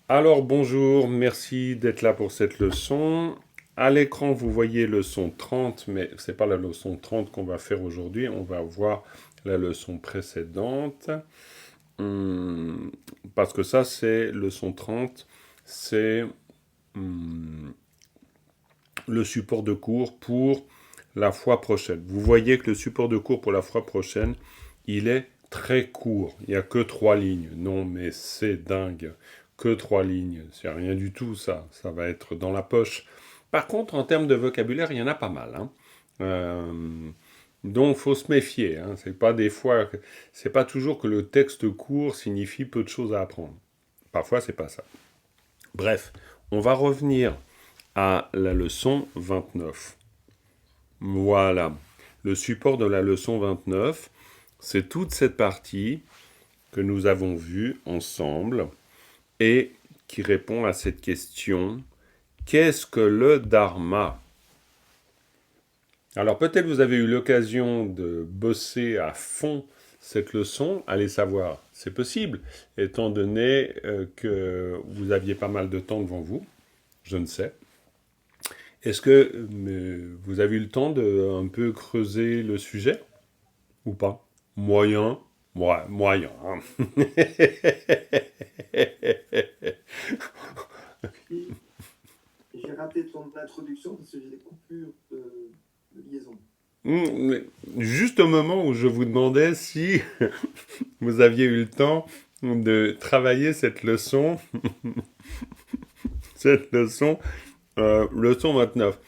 Alors bonjour, merci d'être là pour cette leçon. À l'écran, vous voyez leçon 30, mais c'est pas la leçon 30 qu'on va faire aujourd'hui, on va voir la leçon précédente. Hum, Parce que ça, c'est leçon 30, c'est hum, le support de cours pour la fois prochaine. Vous voyez que le support de cours pour la fois prochaine, il est très court. Il n'y a que 3 lignes. Non, mais c'est dingue. Que 3 lignes. C'est rien du tout, ça. Ça va être dans la poche. Par contre, en termes de vocabulaire, il y en a pas mal. Hein. Donc, faut se méfier. Hein. C'est pas des fois, c'est pas toujours que le texte court signifie peu de choses à apprendre. Parfois, c'est pas ça. Bref, on va revenir à la leçon 29. Voilà. Le support de la leçon 29, c'est toute cette partie que nous avons vue ensemble et qui répond à cette question: qu'est-ce que le dharma? Alors peut-être vous avez eu l'occasion de bosser à fond cette leçon, allez savoir, c'est possible, étant donné que vous aviez pas mal de temps devant vous, je ne sais. Est-ce que vous avez eu le temps de un peu creuser le sujet ou pas? Moyen? Ouais, moyen. Hein. Puis, j'ai raté ton introduction parce que j'ai des coupures de liaison. Juste au moment où je vous demandais si vous aviez eu le temps de travailler cette leçon, leçon 29.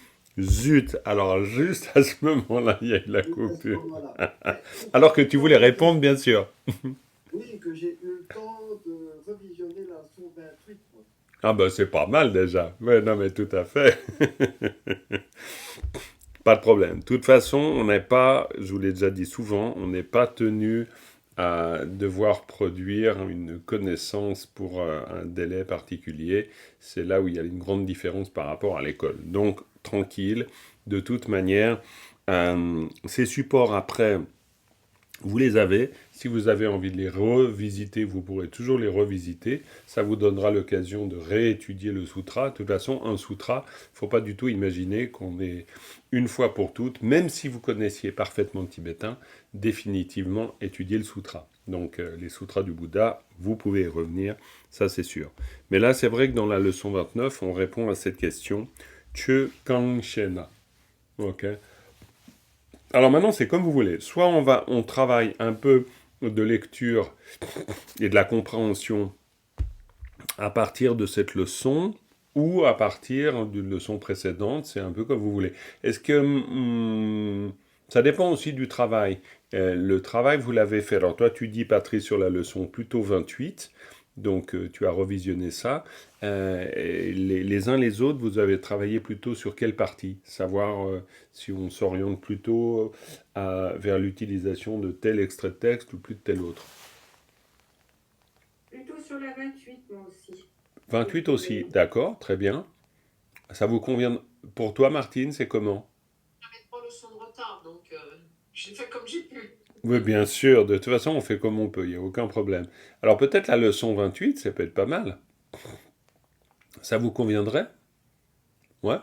Zut, alors juste à ce moment-là, il y a eu la Juste à ce coupure. moment-là. Mais Alors que tu voulais pourtant, répondre, bien sûr. oui, que j'ai eu le temps de revisionner la leçon 28. Moi. Ah ben c'est pas mal déjà. Ouais, non mais tout à fait. Pas de problème. De toute façon, on n'est pas, je vous l'ai déjà dit souvent, on n'est pas tenu à devoir produire une connaissance pour un délai particulier. C'est là où il y a une grande différence par rapport à l'école. Donc, tranquille. De toute manière, ces supports après, vous les avez. Si vous avez envie de les revisiter, vous pourrez toujours les revisiter. Ça vous donnera l'occasion de réétudier le sutra. De toute façon, un sutra, il ne faut pas du tout imaginer qu'on est une fois pour toutes, même si vous connaissiez parfaitement le tibétain, définitivement étudier le sutra. Donc les sutras du Bouddha, vous pouvez y revenir, ça c'est sûr. Mais là, c'est vrai que dans la leçon 29, on répond à cette question. Che Kang Shena. Ok. Alors maintenant, c'est comme vous voulez. Soit on travaille un peu de lecture et de la compréhension à partir de cette leçon, ou à partir d'une leçon précédente, c'est un peu comme vous voulez. Est-ce que ça dépend aussi du travail. Le travail, vous l'avez fait. Alors toi, tu dis, Patrice, sur la leçon plutôt 28, donc tu as revisionné ça. Les uns les autres, vous avez travaillé plutôt sur quelle partie? Savoir si on s'oriente plutôt vers l'utilisation de tel extrait de texte ou plus de tel autre. Plutôt sur la 28, moi aussi. J'ai 28 aussi, trouvé. d'accord, très bien. Ça vous convient? Pour toi, Martine, c'est comment? J'avais 3 leçons de retard, donc j'ai fait comme j'ai pu. Oui, bien sûr. De toute façon, on fait comme on peut. Il n'y a aucun problème. Alors, peut-être la leçon 28, ça peut être pas mal. Ça vous conviendrait? Ouais?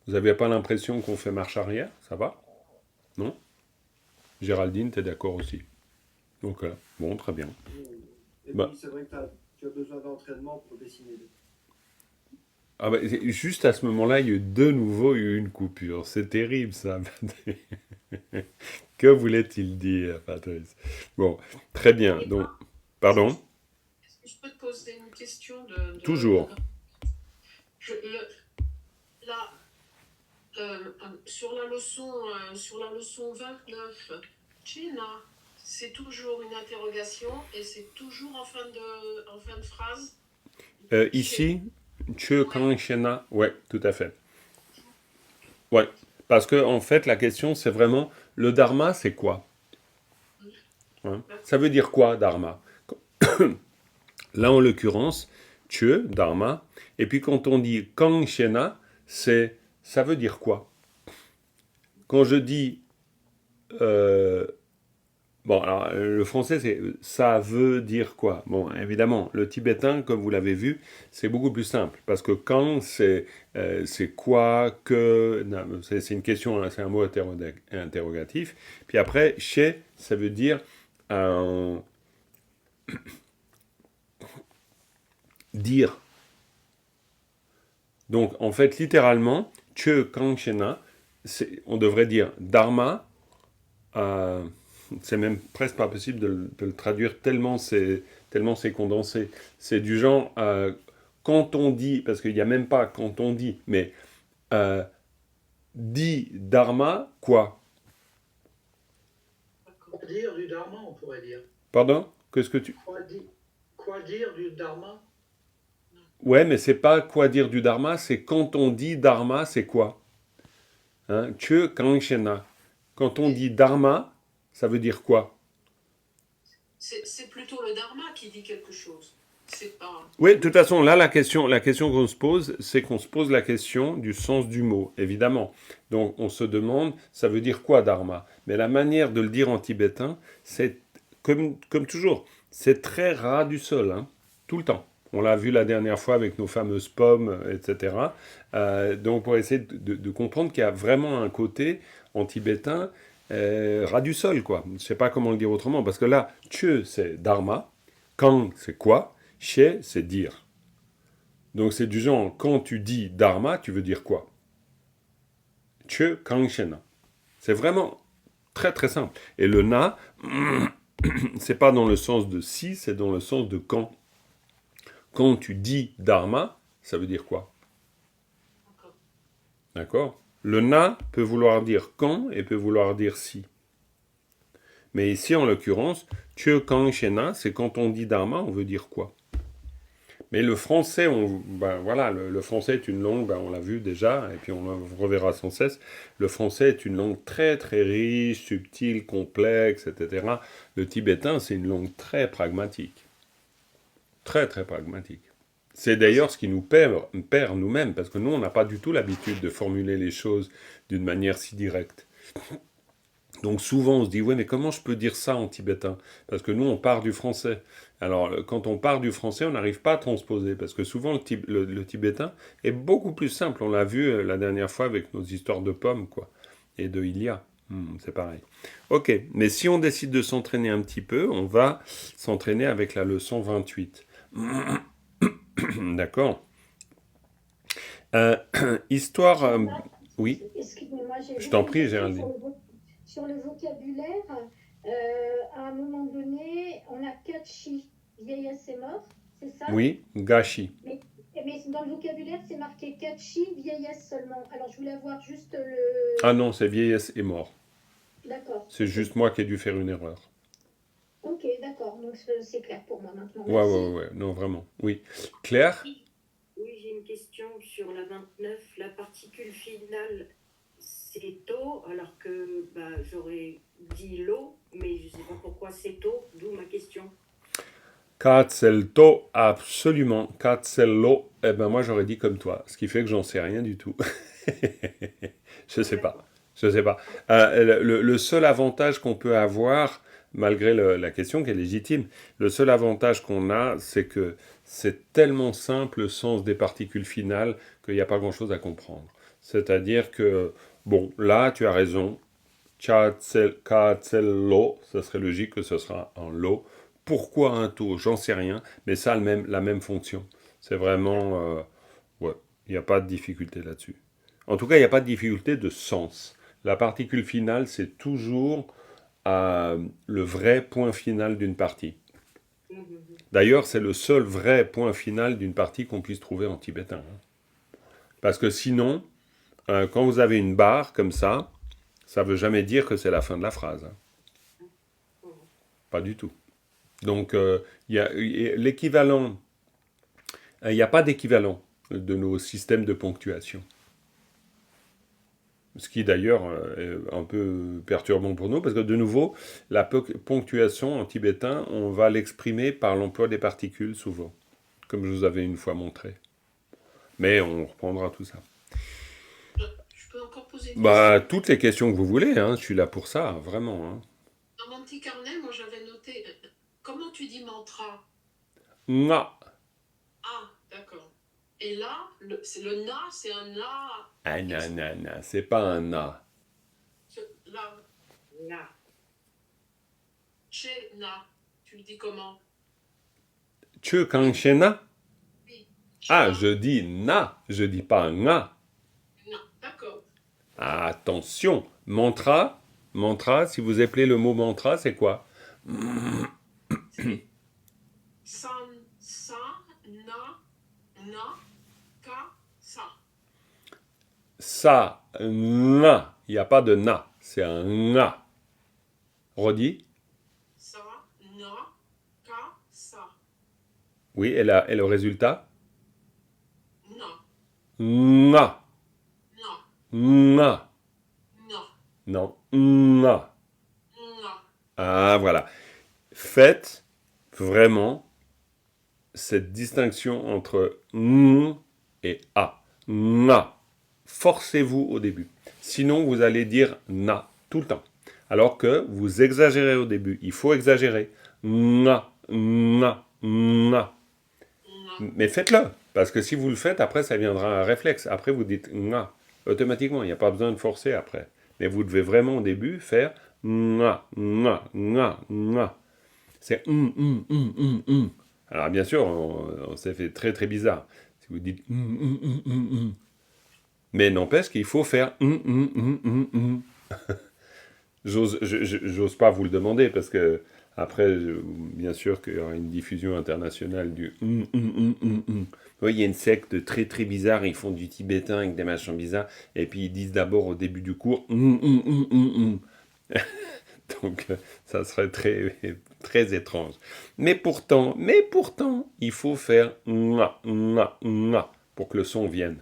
Vous n'avez pas l'impression qu'on fait marche arrière? Ça va? Non? Géraldine, t'es d'accord aussi? Ok. Bon, très bien. Et Bah, puis, c'est vrai que tu as besoin d'entraînement pour dessiner. juste à ce moment-là, il y a eu de nouveau eu une coupure. C'est terrible, ça. Que voulait-il dire, Patrice? Bon, très bien. Donc, Eva, est-ce que, pardon? est-ce que je peux te poser une question Toujours. je- le- la- sur la leçon 29, China, c'est toujours une interrogation et c'est toujours en fin de phrase. Chez, Ici, Che ouais, Kang Shena, ouais, tout à fait. Ouais, parce que en fait, la question, c'est vraiment le dharma, c'est quoi? Hein. Ça veut dire quoi, dharma? Là, en l'occurrence, Che, dharma, et puis quand on dit Kang Shena, ça veut dire quoi? Quand je dis euh, Bon, alors, le français, c'est ça veut dire quoi? Bon, évidemment, le tibétain, comme vous l'avez vu, c'est beaucoup plus simple. Parce que quand, c'est quoi, que, non, c'est une question, hein, c'est un mot interrogatif. Puis après, chez, ça veut dire euh, dire. Donc, en fait, littéralement, che kanshena, on devrait dire dharma. euh, c'est même presque pas possible de le traduire tellement c'est condensé. C'est du genre, quand on dit, parce qu'il n'y a même pas quand on dit, mais euh, dit dharma, quoi? D'accord. Quoi dire du dharma, on pourrait dire. Pardon? Qu'est-ce que tu... Quoi dire du dharma? Ouais, mais c'est pas quoi dire du dharma, c'est quand on dit dharma, c'est quoi? Hein? Che kanshena. Quand on dit dharma, ça veut dire quoi? C'est plutôt le dharma qui dit quelque chose. C'est pas. Oui, de toute façon, là, la question qu'on se pose, c'est qu'on se pose la question du sens du mot, évidemment. Donc, on se demande, ça veut dire quoi, dharma? Mais la manière de le dire en tibétain, c'est comme toujours, c'est très ras du sol, hein, tout le temps. On l'a vu la dernière fois avec nos fameuses pommes, etc. Donc, pour essayer de comprendre qu'il y a vraiment un côté en tibétain ras du sol, quoi. Je ne sais pas comment le dire autrement, parce que là, che, c'est dharma, kang, c'est quoi? Che, c'est dire. Donc c'est du genre, quand tu dis dharma, tu veux dire quoi? Che kanshena. C'est vraiment très très simple. Et le na, c'est pas dans le sens de si, c'est dans le sens de quand. Quand tu dis dharma, ça veut dire quoi? D'accord. D'accord? Le na peut vouloir dire quand et peut vouloir dire si. Mais ici, en l'occurrence, che kanshena, c'est quand on dit dharma, on veut dire quoi? Mais le français, ben voilà, le français est une langue, ben on l'a vu déjà, et puis on le reverra sans cesse. Le français est une langue très très riche, subtile, complexe, etc. Le tibétain, c'est une langue très pragmatique. Très très pragmatique. C'est d'ailleurs ce qui nous perd nous-mêmes, parce que nous, on n'a pas du tout l'habitude de formuler les choses d'une manière si directe. Donc souvent on se dit, ouais, mais comment je peux dire ça en tibétain? Parce que nous, on part du français. Alors quand on part du français, on n'arrive pas à transposer, parce que souvent le tibétain est beaucoup plus simple. On l'a vu la dernière fois avec nos histoires de pommes, quoi, et de Ilia. C'est pareil. Ok, mais si on décide de s'entraîner un petit peu, on va s'entraîner avec la leçon 28. D'accord. Euh, histoire... oui, Excusez-moi, j'ai je juste t'en une prie, question Géraldine. sur le vocabulaire. À un moment donné, on a Kachi, vieillesse et mort, c'est ça? Oui, gashi. Mais, mais dans le vocabulaire, c'est marqué Kachi, vieillesse seulement. Alors, je voulais avoir juste Ah le... non, c'est vieillesse et mort. D'accord, C'est ok. juste moi qui ai dû faire une erreur. Ok, d'accord, donc c'est clair pour moi maintenant. Ouais, ouais, Merci. ouais, ouais. Non, vraiment. Oui. Claire? Oui, oui, j'ai une question sur la 29. La particule finale, c'est tôt, alors que bah, j'aurais dit l'eau, mais je ne sais pas pourquoi c'est tôt, d'où ma question. Katselto, absolument. Katsello, eh ben moi j'aurais dit comme toi. Ce qui fait que j'en sais rien du tout. Je sais pas. D'accord. Je sais pas. Le seul avantage qu'on peut avoir, malgré la question qui est légitime, le seul avantage qu'on a, c'est que c'est tellement simple le sens des particules finales qu'il n'y a pas grand-chose à comprendre. C'est-à-dire que, bon, là, tu as raison. Katsello, ça serait logique que ce sera un lo. Pourquoi un taux? J'en sais rien, mais ça a la même fonction. C'est vraiment... ouais, il n'y a pas de difficulté là-dessus. En tout cas, il n'y a pas de difficulté de sens. La particule finale, c'est toujours le vrai point final d'une partie. Mhm. D'ailleurs, c'est le seul vrai point final d'une partie qu'on puisse trouver en tibétain, hein. Parce que sinon, quand vous avez une barre comme ça ne veut jamais dire que c'est la fin de la phrase, hein. Mhm. Pas du tout. Donc, l'équivalent, il n'y a pas d'équivalent de nos systèmes de ponctuation. Ce qui d'ailleurs est un peu perturbant pour nous, parce que de nouveau, la ponctuation en tibétain, on va l'exprimer par l'emploi des particules souvent, comme je vous avais une fois montré. Mais on reprendra tout ça. Je peux encore poser une Bah, question? toutes les questions que vous voulez, hein, je suis là pour ça, vraiment, hein. Dans mon petit carnet, moi j'avais noté. Comment tu dis mantra? Na. Ah, d'accord. Et là, le na, c'est un na. Ah, na, na, na. C'est pas un na. Là, Na. chez na. Tu le dis comment? Tu kang shena? Oui. Ah, Na. je dis na. Je dis pas na. Na. D'accord. Attention. Mantra. Mantra, si vous appelez le mot mantra, c'est quoi? San, sa, na, ka, sa. Ça, na. Il n'y a pas de na. C'est un na. Redis. Sa, na, ka, sa. Oui, et le résultat? Na, Na. na, Na. na, Non. Na. na. Ah, voilà. Faites vraiment cette distinction entre n et a. Na. Forcez-vous au début. Sinon, vous allez dire na tout le temps. Alors que vous exagérez au début. Il faut exagérer. Na, na, na. Na. Mais faites-le. Parce que si vous le faites, après, ça viendra un réflexe. Après, vous dites na. Automatiquement, il n'y a pas besoin de forcer après. Mais vous devez vraiment au début faire na, na, na, na. C'est Alors, bien sûr, on s'est fait très très bizarre. Si vous dites Mais n'empêche qu'il faut faire J'ose pas vous le demander parce que après, bien sûr qu'il y aura une diffusion internationale du Oui, il y a une secte très très bizarre, ils font du tibétain avec des machins bizarres, et puis ils disent d'abord au début du cours Donc ça serait très très étrange. Mais pourtant, il faut faire pour que le son vienne.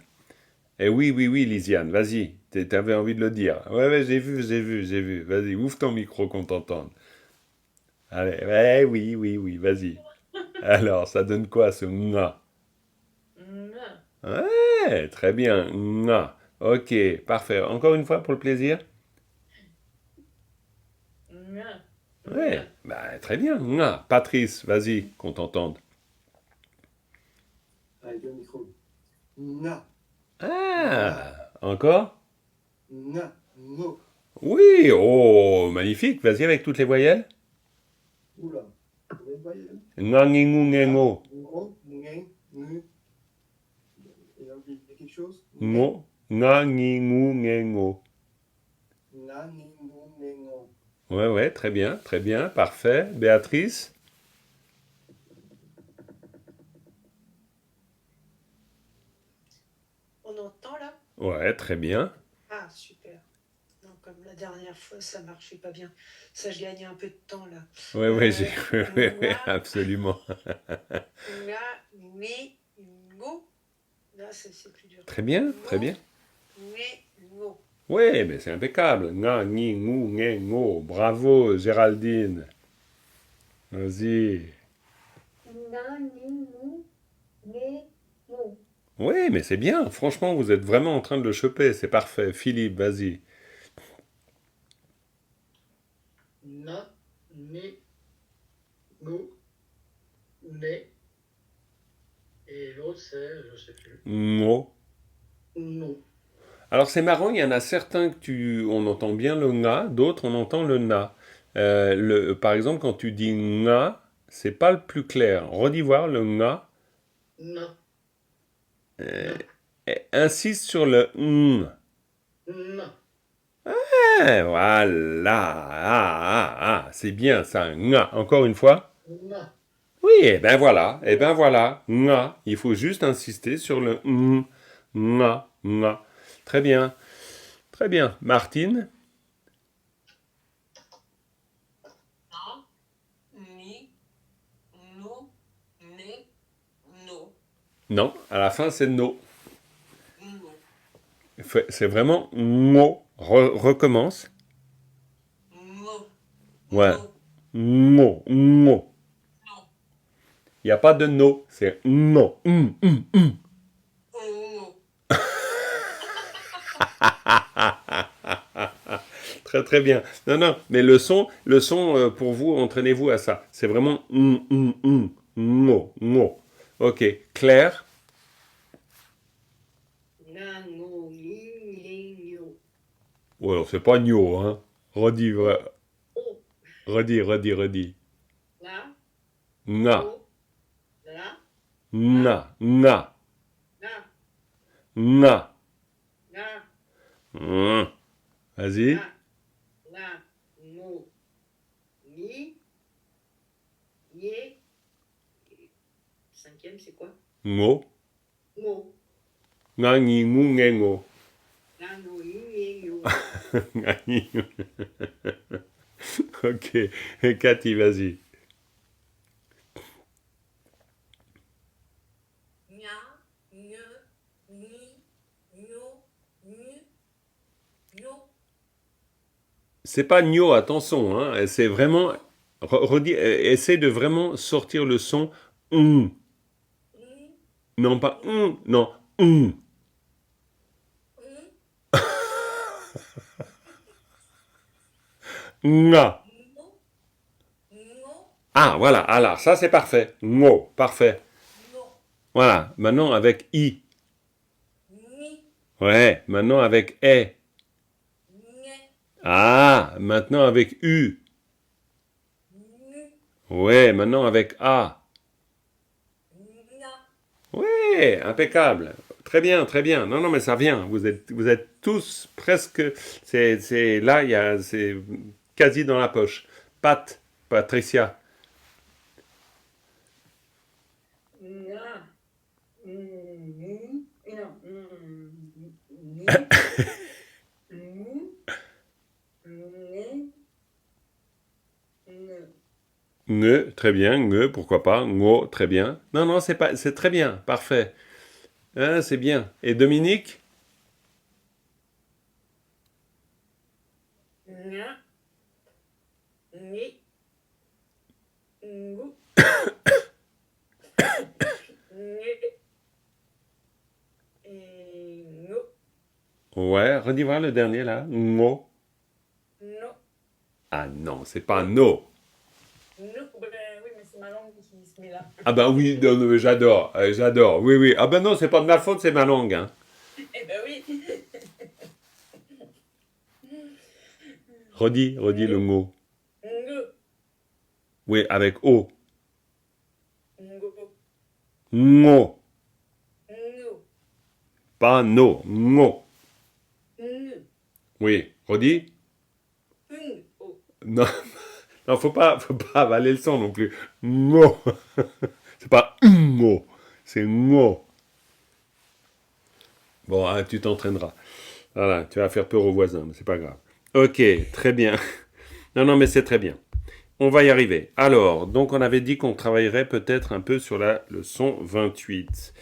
Eh oui, oui, oui, Lisiane, vas-y, t'avais envie de le dire. Ouais, j'ai vu. Vas-y, ouvre ton micro qu'on t'entende. Allez, ouais, oui, oui, oui, vas-y. Alors, ça donne quoi ce na? Na. Ouais, très bien, na. Ok, parfait. Encore une fois pour le plaisir? Na. Ouais, bah très bien, na. Patrice, vas-y, qu'on t'entende. Avec le micro. Na, Ah, encore? na, no. Oui, oh, magnifique. Vas-y avec toutes les voyelles. Oula. Vous voyez? Nga, ngi, ngu, nge, ngo. Ngo, ngen, ngu. Il a oublié quelque chose? Ngo, nga, ngi, ngu, nge, ngo. Na, ni, ngu, ngen, ngo. Ouais, très bien, parfait. Béatrice? On entend là? Ouais, très bien. Ah, super. Non, comme la dernière fois, ça marchait pas bien. Ça, je gagnais un peu de temps là. Ouais, j'ai Ouais, absolument. Nga, ni, ngo. Là, c'est plus dur. Très bien. Ni, ngo. Ouais, mais c'est impeccable. Nga, ngi, ngu, nge, ngo. Bravo, Géraldine. Vas-y. Na, ni, mu, ne, mo. Oui, mais c'est bien. Franchement, vous êtes vraiment en train de le choper. C'est parfait. Philippe, vas-y. Na, ni, ngu, ne. Et l'autre, c'est, je sais plus. Ngo. Non. Alors c'est marrant, il y en a certains on entend bien le nga, d'autres on entend le na. Par exemple, quand tu dis nga, c'est pas le plus clair. Redis voir le nga. Na, Insiste sur le n. na. Voilà. C'est bien ça, nga. Encore une fois. Na. Oui, et ben voilà, nga. Il faut juste insister sur le n. Nga, nga. Très bien. Martine? Na, ni, no, ne, no, Non, à la fin c'est no. no, C'est vraiment mo. Recommence. no, Ouais. no, Mo. no. Il n'y a pas de no, c'est no. No. Très très bien. Non, non, mais le son pour vous, entraînez-vous à ça. C'est vraiment mo, mo. Ok, Claire. Na, no, ni, ni, no. Ouais, alors c'est pas gno, hein. Redis, O, redis. la, Na, o, la, na, na, na. na, Vas-y. na, no, ni, ye. Cinquième, c'est quoi? Mo. Mo. Nga, ngi, ngu, nge, ngo. Na, no, ni, ni, no. Nga, ngi, ngu. Ok. Cathy, vas-y. Nya, nye, ni, nyo, nu, no. C'est pas gno, attention, hein. C'est vraiment. Redis, essaie de vraiment sortir le son. Non, pas non. Nga. No, no, Ah, voilà, alors, ça c'est parfait. Ngo, parfait. no, Voilà, maintenant avec I. ni, Ouais, maintenant avec E. nye, Ah, maintenant avec U. nu, Ouais, maintenant avec A. nya. Ouais, impeccable. Très bien, très bien. Non, non, mais ça vient. Vous êtes tous presque. C'est là, c'est quasi dans la poche. Pat, Patricia. Nga, ni, non, ni, mu, ne, ne. Nge, très bien. Nge, pourquoi pas. Ngo, très bien. Non, non, c'est très bien. Parfait. Hein, c'est bien. Et Dominique? Nya, ni, ngu, nye, et no, Ouais, redis voir le dernier là. Ngo. no, Ah non, c'est pas no. Ben oui, mais c'est ma langue qui se met là. Ah ben oui, non, non, mais j'adore, j'adore. Oui, oui. Ah ben non, c'est pas de ma faute, c'est ma langue. Hein. Eh ben oui. Redis le mot. ngu, Oui, avec O. ngu, Ngo. ngu, Pas no. Ngo. nu, Oui, redis. un, oh. Non, non, faut pas avaler le son non plus. Ngo. C'est pas ngo, c'est ngo. Bon, hein, tu t'entraîneras. Voilà, tu vas faire peur aux voisins, mais c'est pas grave. Ok, très bien. Non, non, mais c'est très bien. On va y arriver. Alors, donc on avait dit qu'on travaillerait peut-être un peu sur la leçon 28.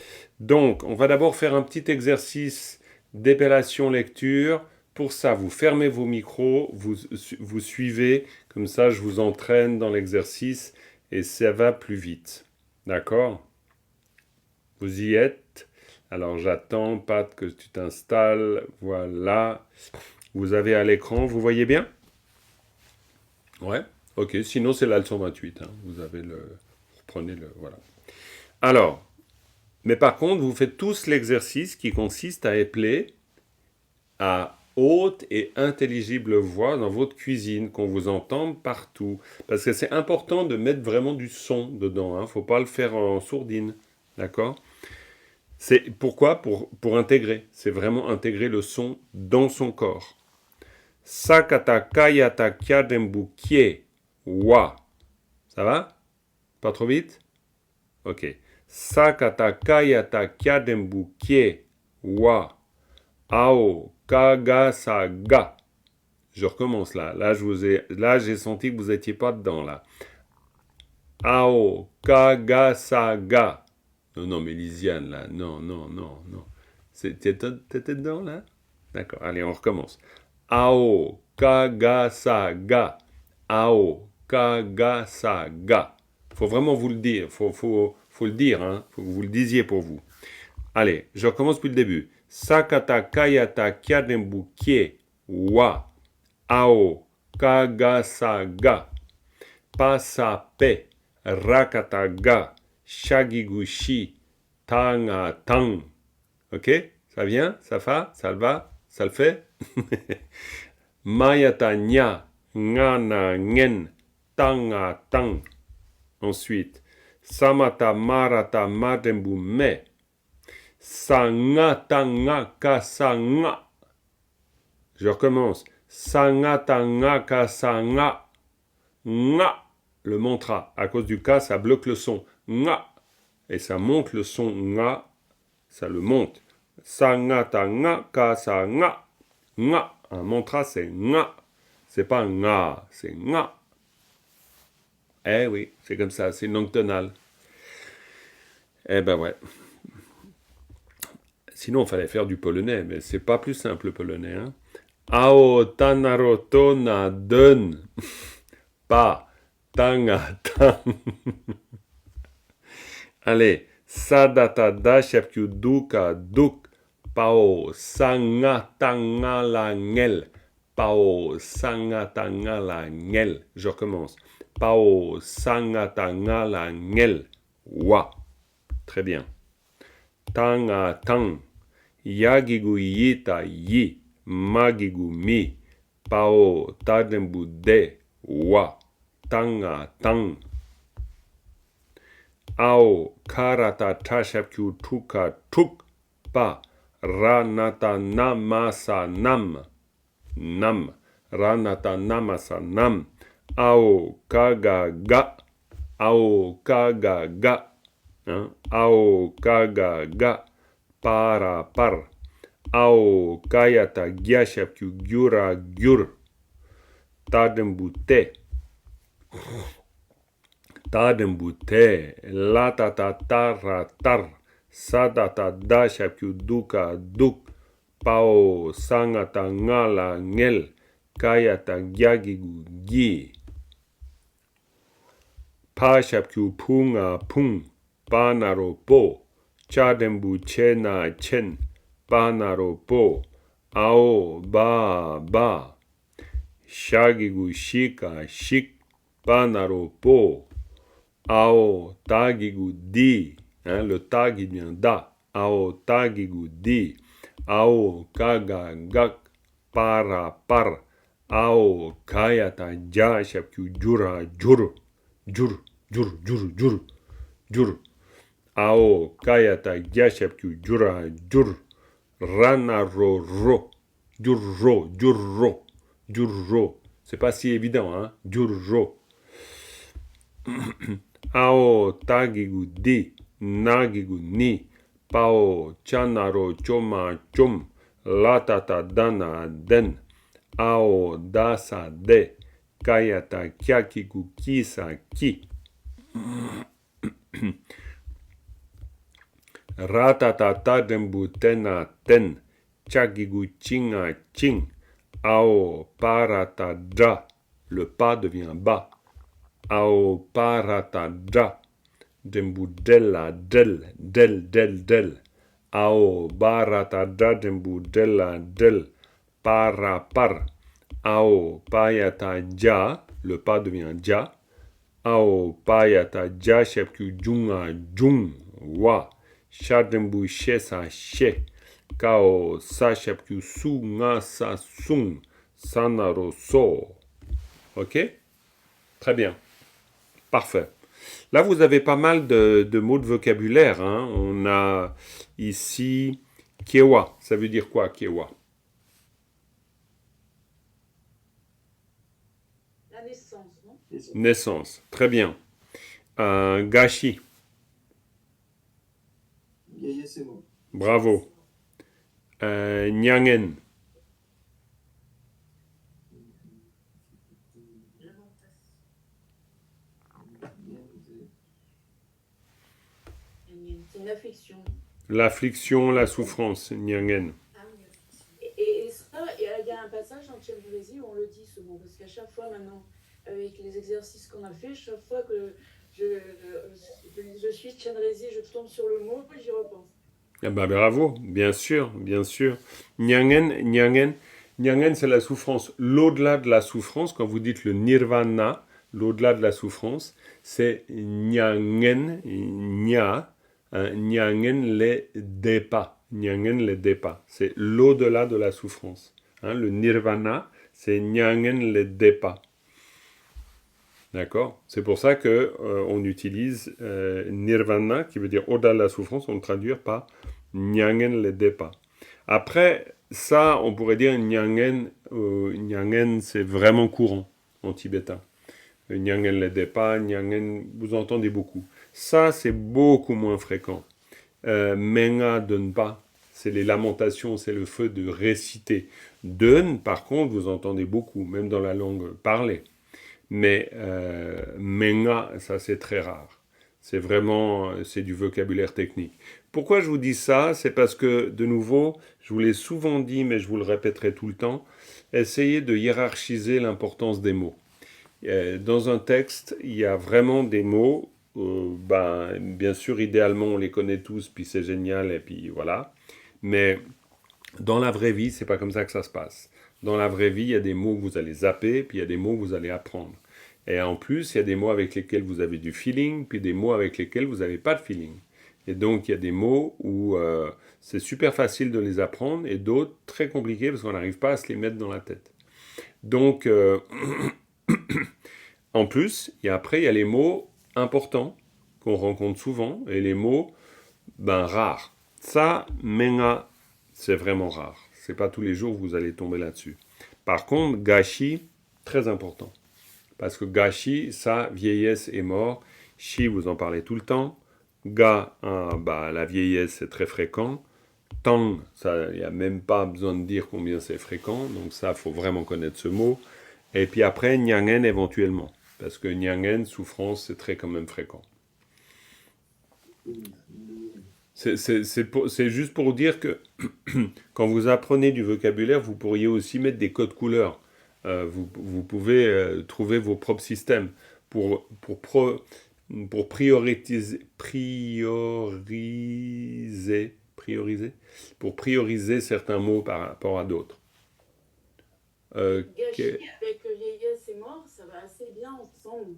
Donc, on va d'abord faire un petit exercice d'épellation lecture. Pour ça, vous fermez vos micros, vous suivez, comme ça je vous entraîne dans l'exercice et ça va plus vite. D'accord? Vous y êtes? Alors j'attends, Pat, que tu t'installes. Voilà. Vous avez à l'écran, vous voyez bien? Ouais. Ok, sinon c'est la leçon 28. Hein. Vous reprenez le... Voilà. Alors, mais par contre, vous faites tous l'exercice qui consiste à épeler à haute et intelligible voix dans votre cuisine, qu'on vous entende partout. Parce que c'est important de mettre vraiment du son dedans. Hein. Faut pas le faire en sourdine. D'accord? C'est pourquoi? Pour intégrer. C'est vraiment intégrer le son dans son corps. Sakata kayata kyadembu kie wa. Ça va? Pas trop vite? Ok. Sakata kayata kyadembu kie wa. Ao kagasaga. Je recommence là. Là, j'ai senti que vous n'étiez pas dedans là. Ao kagasaga. Non, non, mais Lisiane, là, non. T'étais dedans, là? D'accord, allez, on recommence. Ao kagasaga. Ao kagasaga. Faut vraiment vous le dire, faut le dire, hein. Faut que vous le disiez pour vous. Allez, je recommence depuis le début. Sakata kayata kyadembu kie wa. Ao, kagasaga, pasape, rakataga, shagigushi, tangatang. Ok? Ça vient? Ça va? Ça le va? Ça le fait? Mayatanya, ngana ngen, tangatang. Ensuite, samata marata madembu me, sanga tanga kasanga. Je recommence. Sanga tanga kasanga. Nga. Le mantra. À cause du ka, ça bloque le son. Nga. Et ça monte le son nga. Ça le monte. Sanga tanga kasanga. Nga. Un mantra, c'est nga. C'est pas nga, c'est nga. Eh oui, c'est comme ça, c'est une langue tonale. Eh ben ouais. Sinon, il fallait faire du polonais, mais c'est pas plus simple le polonais. Hein. Ao tanaroto na den. Pa tangatan. Allez. Sadata da shapkyu duka duk. Pao sangatanga la ngel. Pao sangatanga la ngel. Je recommence. Pao sangatanga la ngel. Wa. Très bien. Tanga tang. Yagigu yita yi. Magigu mi. Pao tadembu de. Wa. Tanga tang. Ao karata tashapkyu tuka tuk. Pa. Ranata namasa nam. Nam. Ranata namasa nam. Ao kaga ga. Ao kaga ga. Hein? Ao kaga ga. Para par. Ao kayata gyashapkyu gyura gyur. Tadembute. Tadembute. Latata taratar. Sadata dashapkyu duka duk. Pao sangata ngala ngel. Kayata gyagigu gi. Pashapkyu punga pung. Panaro po. Chadembu chena chen. Panaro po. Ao ba ba. Shagigu shika shik. Panaro po. Ao tagigu di. Hein, le tag il vient da. Ao tagigu di. Ao kaga gak. Para par. Ao kayata ja shapkyu jura jur. Jur, jur, jur, jur, jur. Ao kayata gyashapkyu jura jur. Rana ro ro. Jur ro, jur ro. Jur ro. C'est pas si évident, hein. Jur ro. Ao tagigu di. Nagigu ni. Pao chanaro choma chom. Latata dana den. Ao dasa de. Kayata kyakigu kisa ki. Ratatata dembu tena ten. Chagigu chinga ching. Ao parata dra. Le pas devient bas. Ao parata dra. Dembu della del. Del del del. Ao barata dra dembu della del. Para par. Ao payata ja. Le pas devient ja. Ao payata ja shapkyu junga jung. Wa. Shadembu shesa she. Kao sa shapkyu su nga sa sung. Sanaro so. Ok? Très bien. Parfait. Là, vous avez pas mal de mots de vocabulaire. Hein. On a ici kewa. Ça veut dire quoi, kewa? La naissance, non? Naissance. Très bien. Gashi. Vieillesse et mort. Bravo. Nyangen. C'est une affliction. L'affliction, la souffrance. Nyangen. Et ça, il y a un passage en Chenrezig où on le dit souvent, parce qu'à chaque fois maintenant, avec les exercices qu'on a fait, chaque fois que je suis Chenrezig, je tombe sur le mot, j'y repense. Ah bah bravo, bien sûr, bien sûr. Nyangen, nyangen. Nyangen, c'est la souffrance. L'au-delà de la souffrance, quand vous dites le nirvana, l'au-delà de la souffrance, c'est Nyangen, Nya, Nyangen le depa. Nyangen le depa. C'est l'au-delà de la souffrance. Le nirvana, c'est Nyangen le depa. D'accord? C'est pour ça que on utilise nirvana, qui veut dire au-delà de la souffrance, on le traduit par Nyangen le depa. Après, ça, on pourrait dire Nyangen, Nyangen, c'est vraiment courant en tibétain. Nyangen le depa, Nyangen, vous entendez beaucoup. Ça, c'est beaucoup moins fréquent. Menga Denpa, c'est les lamentations, c'est le feu de réciter. Den, par contre, vous entendez beaucoup, même dans la langue parlée. Mais Menga, ça c'est très rare. C'est vraiment, c'est du vocabulaire technique. Pourquoi je vous dis ça? C'est parce que, de nouveau, je vous l'ai souvent dit, mais je vous le répéterai tout le temps, essayez de hiérarchiser l'importance des mots. Dans un texte, il y a vraiment des mots, bien sûr, idéalement, on les connaît tous, puis c'est génial, et puis voilà. Mais dans la vraie vie, c'est pas comme ça que ça se passe. Dans la vraie vie, il y a des mots que vous allez zapper, puis il y a des mots que vous allez apprendre. Et en plus, il y a des mots avec lesquels vous avez du feeling, puis des mots avec lesquels vous n'avez pas de feeling. Et donc, il y a des mots où c'est super facile de les apprendre, et d'autres très compliqués parce qu'on n'arrive pas à se les mettre dans la tête. Donc, en plus, après, il y a les mots importants qu'on rencontre souvent, et les mots rares. Ça, menga, c'est vraiment rare. C'est pas tous les jours que vous allez tomber là-dessus. Par contre, gashi, très important. Parce que gashi, ça, vieillesse et mort. Shi, vous en parlez tout le temps. Ga, la vieillesse, c'est très fréquent. Tang, ça, il n'y a même pas besoin de dire combien c'est fréquent. Donc ça, il faut vraiment connaître ce mot. Et puis après, nyangen éventuellement. Parce que nyangen, souffrance, c'est très quand même fréquent. C'est juste pour dire que quand vous apprenez du vocabulaire, vous pourriez aussi mettre des codes couleurs. Vous pouvez trouver vos propres systèmes pour prioriser certains mots par rapport à d'autres. Gâchis avec vieillesse et mort, ça va assez bien ensemble.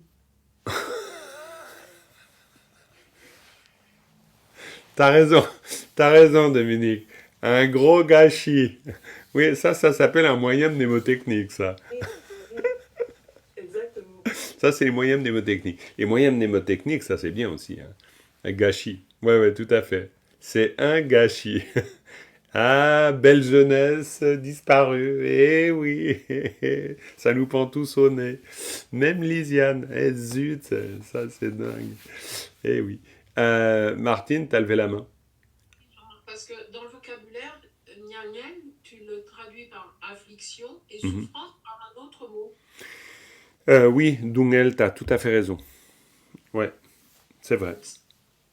T'as raison Dominique. Un gros gâchis. Oui, ça s'appelle un moyen mnémotechnique, ça. Exactement. Ça, c'est les moyens mnémotechniques. Les moyens mnémotechniques, ça, c'est bien aussi. Un gâchis. Ouais, tout à fait. C'est un gâchis. Ah, belle jeunesse disparue. Eh oui, ça nous pend tous au nez. Même Lisiane. Eh zut, ça, c'est dingue. Eh oui. Martine, t'as levé la main. Parce que dans le vocabulaire, nyangen, tu le traduis par affliction et souffrance par un autre mot. Oui, Dungel, t'as tout à fait raison. Ouais, c'est vrai.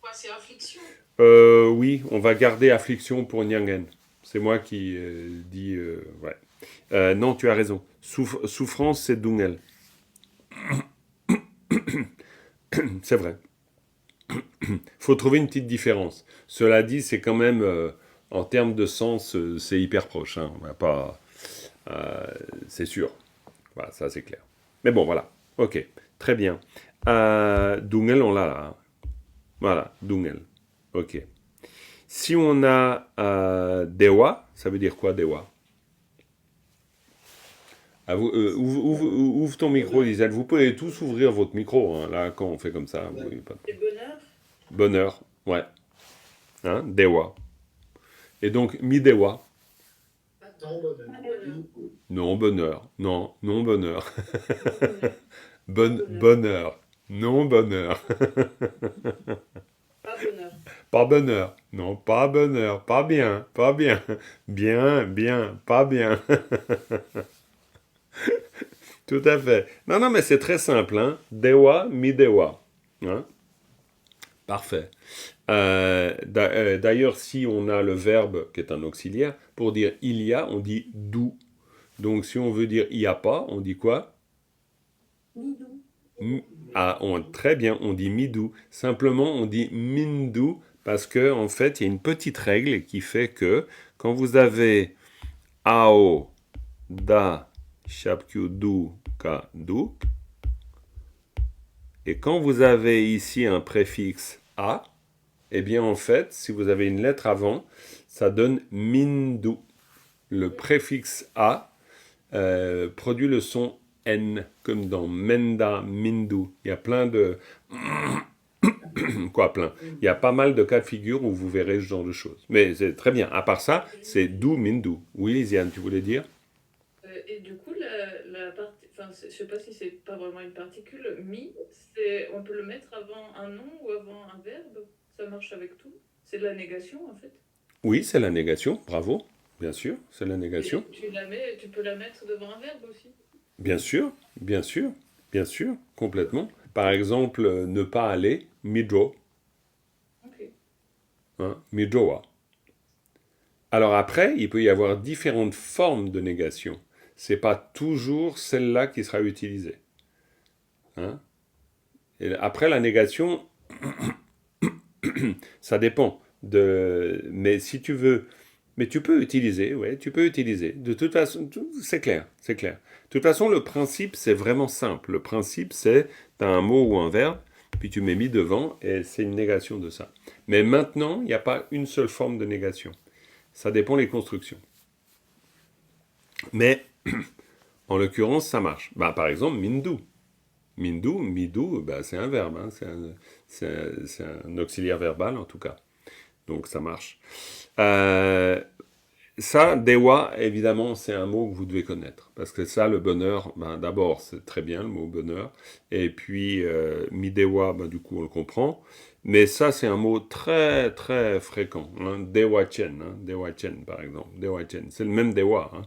Quoi, c'est affliction? Oui, on va garder affliction pour nyangen. C'est moi qui dis... ouais. Non, tu as raison. Souffrance, c'est Dungel. C'est vrai. Faut trouver une petite différence. Cela dit, c'est quand même, en termes de sens, c'est hyper proche. Hein. On va pas, c'est sûr. Voilà, ça c'est clair. Mais bon, voilà. Ok, très bien. Dungel, on l'a là. Hein. Voilà, Dungel. Ok. Si on a Dewa, ça veut dire quoi, Dewa? Ouvre ton micro, Lisette. Vous pouvez tous ouvrir votre micro, hein, là, quand on fait comme ça. Ouais. Oui, pas de... C'est bonheur. Bonheur, ouais. Hein, Dewa. Et donc, mi-Dewa. Non, bonheur. Non, bonheur. Non, non, bonheur. Bonheur. Non, bonheur. Pas bonheur. Pas bonheur. Non, pas bonheur. Pas bien. Pas bien. Bien. Pas bien. Tout à fait. Non, mais c'est très simple. Hein. Dewa, mi-Dewa. Hein. Parfait. D'ailleurs, si on a le verbe qui est un auxiliaire, pour dire il y a, on dit dou. Donc, si on veut dire il n'y a pas, on dit quoi? Midou. Très bien, on dit midou. Simplement, on dit mindou parce que en fait, il y a une petite règle qui fait que quand vous avez ao da, shapkyu, du, ka, duk. Et quand vous avez ici un préfixe a, eh bien en fait, si vous avez une lettre avant, ça donne mindu. Le préfixe a produit le son n, comme dans menda, mindu. Il y a plein de... Quoi, plein. Il y a pas mal de cas de figure où vous verrez ce genre de choses. Mais c'est très bien. À part ça, c'est du, mindu. Oui, Lisiane, tu voulais dire? Et du coup, la partie, enfin, je sais pas si c'est pas vraiment une particule, mi, on peut le mettre avant un nom ou avant un verbe. Ça marche avec tout. C'est de la négation en fait. Oui, c'est la négation. Bravo. Bien sûr, c'est la négation. Et tu peux la mettre devant un verbe aussi. Bien sûr, bien sûr, bien sûr, complètement. Par exemple, ne pas aller, midro. Ok. Hein, midroa. Alors après, il peut y avoir différentes formes de négation. C'est pas toujours celle-là qui sera utilisée. Hein? Et après, la négation, ça dépend. Mais si tu veux... Mais tu peux utiliser, ouais, tu peux utiliser. De toute façon, c'est clair, c'est clair. De toute façon, le principe, c'est vraiment simple. Le principe, c'est, tu as un mot ou un verbe, puis tu mets mis devant, et c'est une négation de ça. Mais maintenant, il n'y a pas une seule forme de négation. Ça dépend des constructions. Mais, en l'occurrence, ça marche. Bah, par exemple, mindu. Mindu, midu, bah, c'est un verbe. Hein. C'est un auxiliaire verbal, en tout cas. Donc, ça marche. Ça, dewa, évidemment, c'est un mot que vous devez connaître. Parce que ça, le bonheur, ben, d'abord, c'est très bien, le mot bonheur. Et puis, midewa, ben, du coup, on le comprend. Mais ça, c'est un mot très, très fréquent. Hein. Dewa-chen, hein. Dewa-chen, par exemple. Dewa-chen. C'est le même dewa. Hein.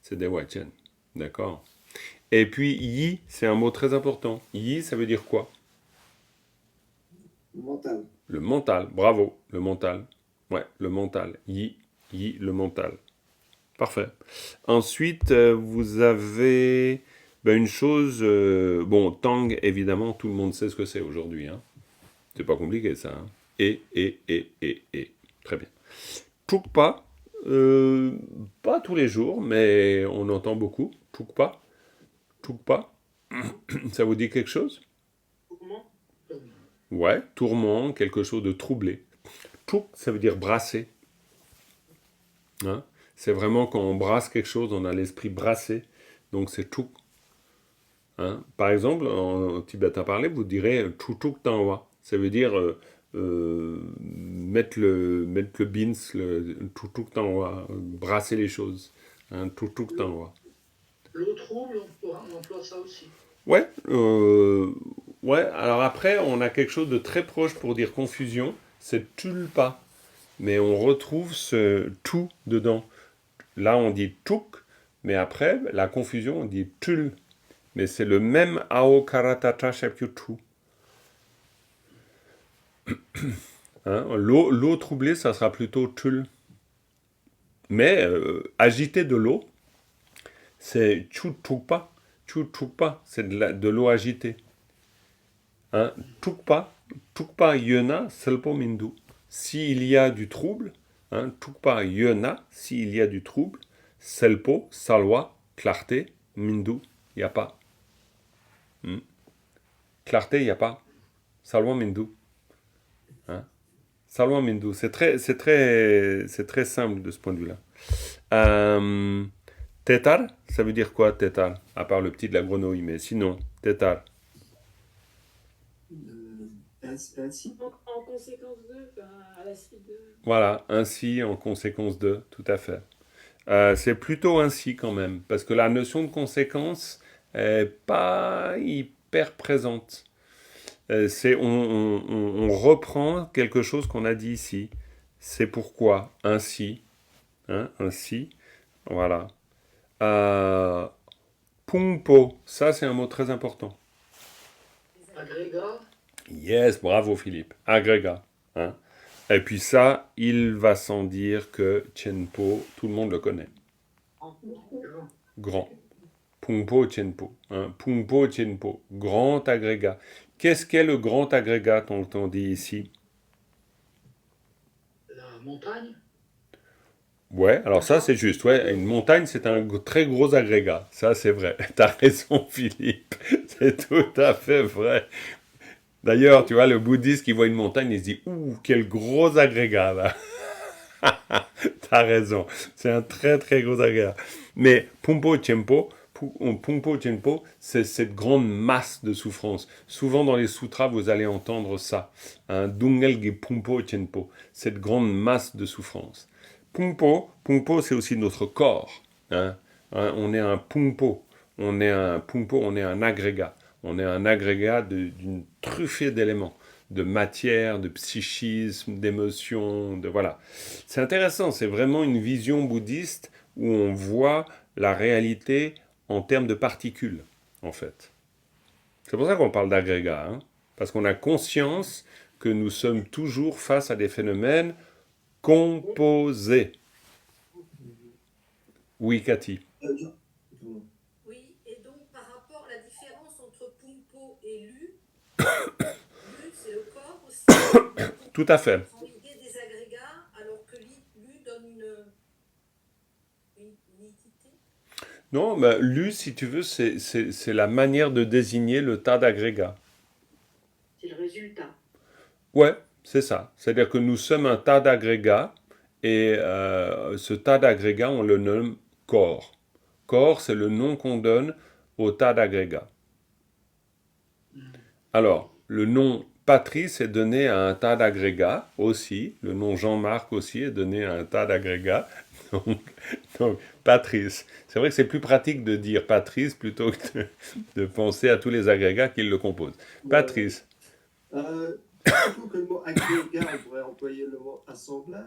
C'est dewa-chen. D'accord. Et puis, yi, c'est un mot très important. Yi, ça veut dire quoi? Mental. Le mental. Bravo, le mental. Ouais, le mental. Yi, le mental. Parfait. Ensuite, vous avez une chose... bon, tang, évidemment, tout le monde sait ce que c'est aujourd'hui. Hein. C'est pas compliqué, ça. Hein. Et. Très bien. Chukpa, pas tous les jours, mais on entend beaucoup. Chukpa. Chukpa. Ça vous dit quelque chose? Ouais, tourment, quelque chose de troublé. Chuk, ça veut dire brasser. Hein? C'est vraiment quand on brasse quelque chose, on a l'esprit brassé. Donc c'est chuk. Hein? Par exemple, en tibétain parlé, vous direz chuchuk tanwa. Ça veut dire mettre le bins, le chuchuk tanwa, brasser les choses. Hein? Chuchuk tanwa. L'eau trouble, on emploie ça aussi. Ouais, ouais. Alors après, on a quelque chose de très proche pour dire confusion. C'est tulpa. Mais on retrouve ce tout dedans. Là, on dit tuk, mais après, la confusion, on dit tul. Mais c'est le même ao karatata shapyu tu. Hein? L'eau troublée, ça sera plutôt tul. Mais agiter de l'eau, c'est chutukpa. Chutukpa, c'est de l'eau agitée. Hein? Tukpa yena selpo mindu. S'il y a du trouble, hein, tukpa yena, s'il y a du trouble, selpo, salwa, clarté, mindu, il n'y a pas. Clarté, il n'y a pas. Salwa mindu. Hein? Salwa mindu. C'est très simple de ce point de vue-là. Tétar, ça veut dire quoi, tétar? À part le petit de la grenouille, mais sinon, tétar. Ainsi. En conséquence de, à la suite de. Voilà, ainsi, en conséquence de, tout à fait. C'est plutôt ainsi quand même, parce que la notion de conséquence n'est pas hyper présente. On reprend quelque chose qu'on a dit ici. C'est pourquoi, ainsi, hein, ainsi, voilà. Pumpo, ça c'est un mot très important. Agrégat. Yes, bravo Philippe. Agrégat. Hein. Et puis ça, il va sans dire que Chenpo, tout le monde le connaît. Grand. Pumpo Chenpo. Hein. Pumpo Chenpo. Grand agrégat. Qu'est-ce qu'est le grand agrégat, on dit ici? La montagne. Ouais, alors ça c'est juste. Ouais, une montagne c'est un très gros agrégat. Ça c'est vrai. T'as raison, Philippe. C'est tout à fait vrai. D'ailleurs, tu vois, le bouddhiste qui voit une montagne, il se dit, ouh, quel gros agrégat là. T'as raison. C'est un très très gros agrégat. Mais Pumpo Chenpo, Pumpo Chenpo, c'est cette grande masse de souffrance. Souvent dans les sutras, vous allez entendre ça. Un Dungal Ge Pumpo Chenpo, cette grande masse de souffrance. Pumpo, c'est aussi notre corps. Hein. On est un Pumpo. On est un agrégat. On est un agrégat d'une truffée d'éléments, de matière, de psychisme, d'émotions, de voilà. C'est intéressant, c'est vraiment une vision bouddhiste où on voit la réalité en termes de particules, en fait. C'est pour ça qu'on parle d'agrégat, hein, parce qu'on a conscience que nous sommes toujours face à des phénomènes composés. Oui, Cathy. Oui, et donc par rapport à la différence entre Pumpo et Lu, Lu c'est le corps aussi. Tout à fait. Prend l'idée des agrégats, alors que Lu donne une unité. Non, mais Lu, si tu veux, c'est la manière de désigner le tas d'agrégats. C'est le résultat. Ouais, c'est ça. C'est-à-dire que nous sommes un tas d'agrégats et ce tas d'agrégats, on le nomme corps. Corps, c'est le nom qu'on donne au tas d'agrégats. Alors, le nom Patrice est donné à un tas d'agrégats aussi. Le nom Jean-Marc aussi est donné à un tas d'agrégats. Donc, Patrice. C'est vrai que c'est plus pratique de dire Patrice plutôt que de penser à tous les agrégats qui le composent. Patrice. Plutôt que le mot agrégat, on pourrait employer le mot assemblage.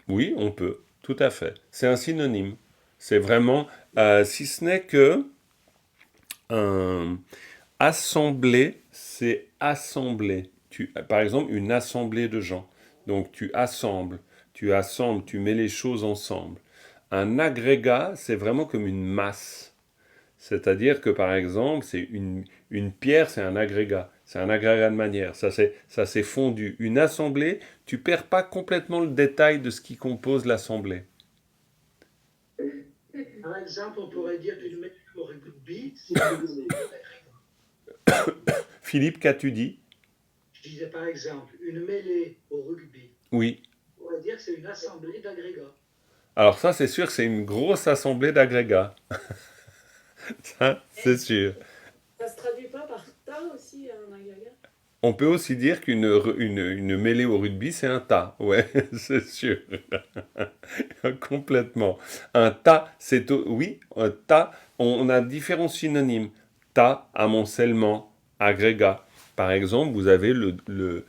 Oui, on peut. Tout à fait. C'est un synonyme. C'est vraiment, si ce n'est que assembler, c'est assembler. Par exemple, une assemblée de gens. Donc tu assembles, tu mets les choses ensemble. Un agrégat, c'est vraiment comme une masse. C'est-à-dire que par exemple, c'est une pierre, c'est un agrégat. C'est un agrégat de manière. Ça s'est fondu. Une assemblée, tu perds pas complètement le détail de ce qui compose l'assemblée. Par exemple, on pourrait dire qu'une mêlée au rugby, c'est Philippe, qu'as-tu dit? Je disais par exemple, une mêlée au rugby, Oui. on pourrait dire que c'est une assemblée d'agrégats. Alors ça, c'est sûr que c'est une grosse assemblée d'agrégats. Ça, c'est sûr. Ça se traduit pas par tas aussi, un agrégat? On peut aussi dire une mêlée au rugby, c'est un tas. Ouais, c'est sûr. Complètement. Un tas, oui, un tas, on a différents synonymes. Tas, amoncellement, agrégat. Par exemple, vous avez le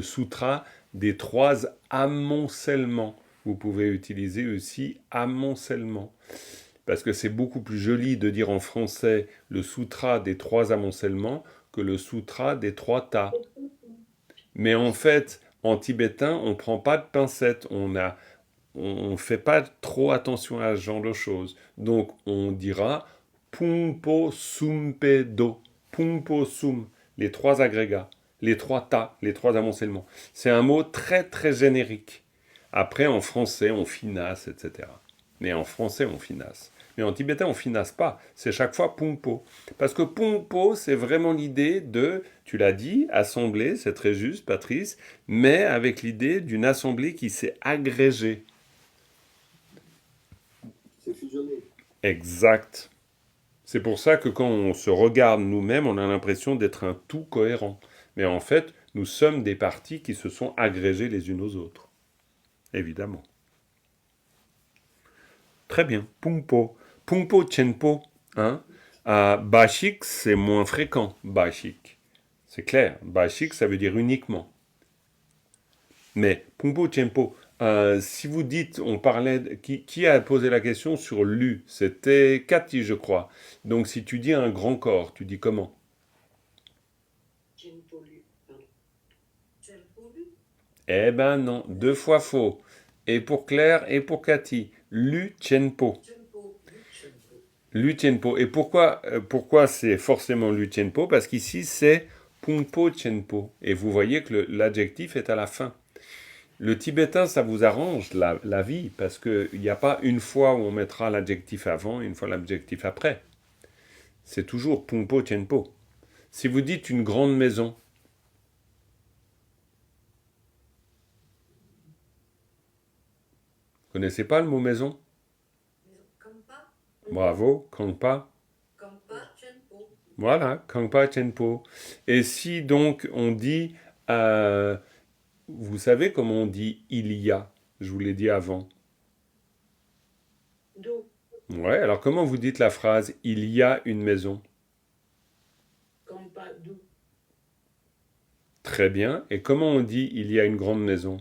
sutra des 3 amoncellements. Vous pouvez utiliser aussi amoncellement. Parce que c'est beaucoup plus joli de dire en français le sutra des 3 amoncellements que le sutra des 3 tas. Mais en fait, en tibétain, on ne prend pas de pincettes, on fait pas trop attention à ce genre de choses. Donc on dira Pumpo Sumpe Do. Pumpo Sum, les 3 agrégats, les 3 tas, les 3 amoncellements. C'est un mot très très générique. Après, en français, on finasse, etc. Mais en français, on finasse. Mais en tibétain, on finasse pas. C'est chaque fois Pumpo. Parce que Pumpo, c'est vraiment l'idée de, tu l'as dit, assemblée, c'est très juste, Patrice, mais avec l'idée d'une assemblée qui s'est agrégée. C'est fusionné. Exact. C'est pour ça que quand on se regarde nous-mêmes, on a l'impression d'être un tout cohérent. Mais en fait, nous sommes des parties qui se sont agrégées les unes aux autres. Évidemment. Très bien. Pumpo. Pumpo Chenpo. Hein? Bashik, c'est moins fréquent. Bashik. C'est clair. Bashik, ça veut dire uniquement. Mais Pumpo Chenpo, si vous dites, on parlait, qui a posé la question sur Lu? C'était Cathy, je crois. Donc si tu dis un grand corps, tu dis comment? Eh ben non, 2 fois faux. Et pour Claire et pour Cathy, Lu Chenpo. Lu Chenpo. Et pourquoi c'est forcément Lu Chenpo? Parce qu'ici c'est Pumpo Chenpo. Et vous voyez que l'adjectif est à la fin. Le tibétain, ça vous arrange la vie, parce qu'il n'y a pas une fois où on mettra l'adjectif avant et une fois l'adjectif après. C'est toujours pumpo tienpo. Si vous dites une grande maison, vous connaissez pas le mot maison? Kampa, Bravo, Kangpa. Kampa, Chenpo. Voilà, Kangpa Chenpo. Et si donc on dit, vous savez comment on dit il y a? Je vous l'ai dit avant. Do. Ouais, alors comment vous dites la phrase il y a une maison? Kampa, do. Très bien. Et comment on dit il y a une grande maison?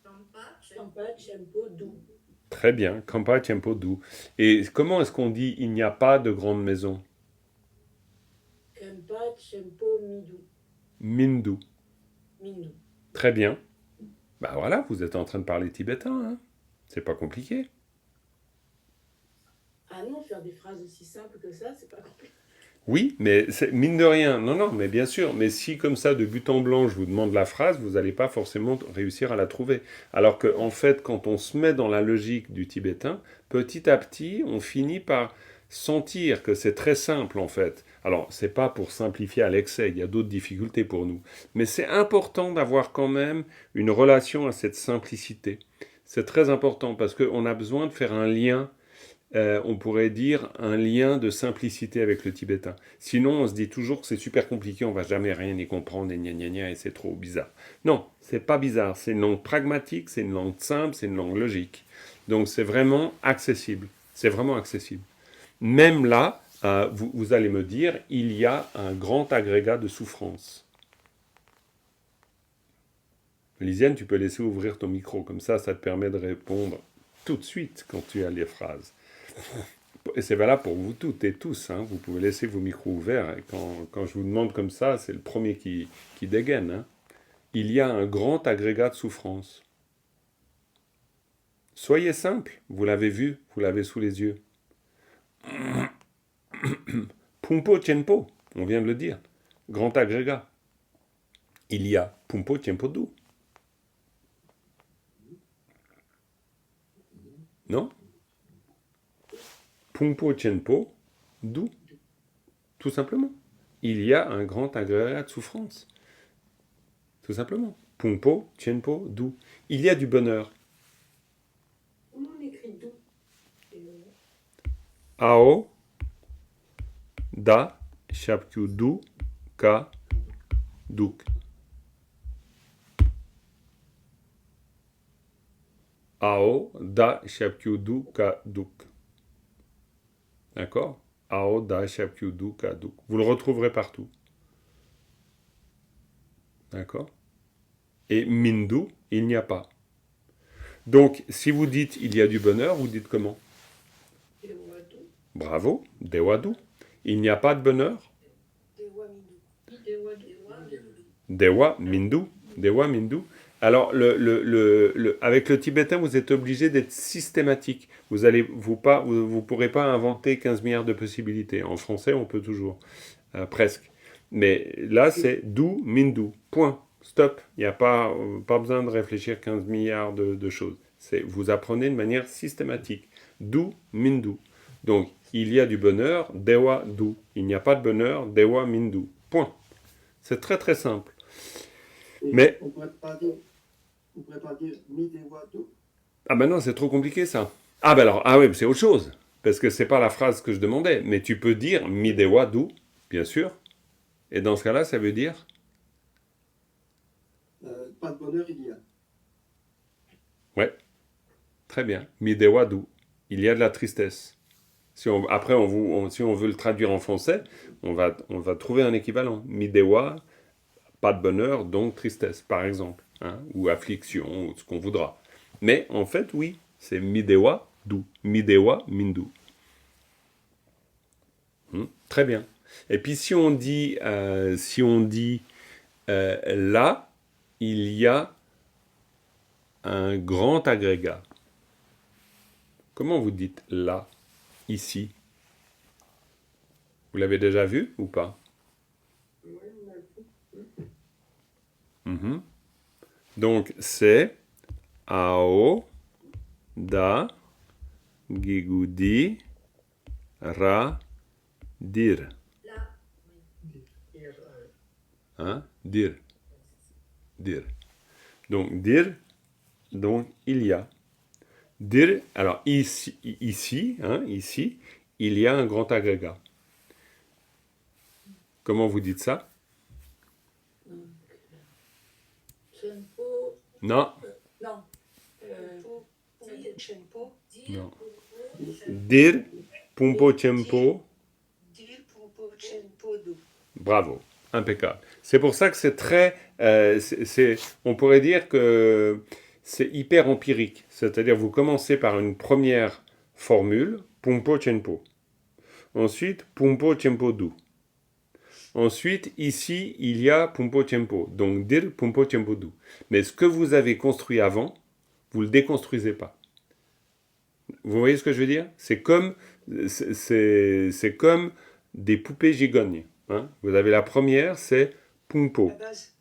Kampa, Chenpo. Kampa, Chempo, do. Très bien, Kampa Chenpo Du. Et comment est-ce qu'on dit il n'y a pas de grande maison? Kampa, Chempo, Midu. Mindu. Mindu. Très bien. Bah voilà, vous êtes en train de parler tibétain, hein? C'est pas compliqué. Ah non, faire des phrases aussi simples que ça, c'est pas compliqué. Oui, mais mine de rien, non, mais bien sûr, mais si comme ça, de but en blanc, je vous demande la phrase, vous n'allez pas forcément réussir à la trouver. Alors que, en fait, quand on se met dans la logique du tibétain, petit à petit, on finit par sentir que c'est très simple, en fait. Alors, c'est pas pour simplifier à l'excès, il y a d'autres difficultés pour nous. Mais c'est important d'avoir quand même une relation à cette simplicité. C'est très important parce qu'on a besoin de faire un lien. On pourrait dire un lien de simplicité avec le tibétain. Sinon, on se dit toujours que c'est super compliqué, on va jamais rien y comprendre, et gna gna gna, et c'est trop bizarre. Non, c'est pas bizarre, c'est une langue pragmatique, c'est une langue simple, c'est une langue logique. Donc c'est vraiment accessible, c'est vraiment accessible. Même là, vous allez me dire, il y a un grand agrégat de souffrance. Lisiane, tu peux laisser ouvrir ton micro, comme ça te permet de répondre tout de suite quand tu as les phrases. Et c'est valable pour vous toutes et tous, hein. Vous pouvez laisser vos micros ouverts. Et quand je vous demande comme ça, c'est le premier qui dégaine. Hein. Il y a un grand agrégat de souffrance. Soyez simple, vous l'avez vu, vous l'avez sous les yeux. Pumpo Tienpo, on vient de le dire. Grand agrégat. Il y a Pumpo Tienpo Du. Non? Pumpo Tienpo Du. Tout simplement. Il y a un grand agrégat de souffrance. Tout simplement. Pumpo Tienpo Du. Il y a du bonheur. Comment on écrit do? Ao Da Shapkyu Du Ka Duk. Ao Da Shapkyu Du Ka Duk. D'accord? Ao Da Shapkyu Du Ka Duk. Vous le retrouverez partout. D'accord? Et Mindu, il n'y a pas. Donc, si vous dites il y a du bonheur, vous dites comment? Bravo, Dewadu. Il n'y a pas de bonheur? Dewa Mindu. Dewa Mindu. Alors, avec le tibétain, vous êtes obligé d'être systématique. Vous pourrez pas inventer 15 milliards de possibilités. En français, on peut toujours. Presque. Mais là, c'est du, mindu. Point. Stop. Il n'y a pas besoin de réfléchir 15 milliards de choses. Vous apprenez de manière systématique. Du, mindu. Donc, il y a du bonheur, dewa du. Il n'y a pas de bonheur, dewa mindu. Point. C'est très très simple. Et Mais on pourrait pas dire mi dewa du. ah ben non, c'est trop compliqué ça. Ah ben alors, ah oui, c'est autre chose. Parce que c'est pas la phrase que je demandais. Mais tu peux dire mi dewa du, bien sûr. Et dans ce cas-là, ça veut dire Pas de bonheur, il y a. ouais. Très bien. Mi dewa du. Il y a de la tristesse. Après, si on veut le traduire en français, on va trouver un équivalent. Mi dewa, pas de bonheur, donc tristesse, par exemple. Hein, ou affliction, ou ce qu'on voudra. Mais en fait, oui, c'est mi dewa du. Mi dewa mindu. Très bien. Et puis si on dit là, il y a un grand agrégat. Comment vous dites là, ici? Vous l'avez déjà vu ou pas? Donc, c'est ao, da, gigudi, ra, dir. Là, Hein? Dir. Dir. Donc, dire, donc, il y a. Dire, alors ici, ici, il y a un grand agrégat. Comment vous dites ça? Chenpo. Non, Non. Chenpo. non. Dire, pumpo, tempo. Dir Pumpo Chenpo Do. Bravo, impeccable. C'est pour ça que c'est très, on pourrait dire que c'est hyper empirique. C'est-à-dire, vous commencez par une première formule, pumpo, tempo. Ensuite, pumpo, tempo, do. Ensuite, ici, il y a pumpo, tempo. Donc, dire, pumpo, tempo, do. Mais ce que vous avez construit avant, vous le déconstruisez pas. Vous voyez ce que je veux dire? C'est comme des poupées gigognes. Hein? Vous avez la première, c'est pumpo. La base.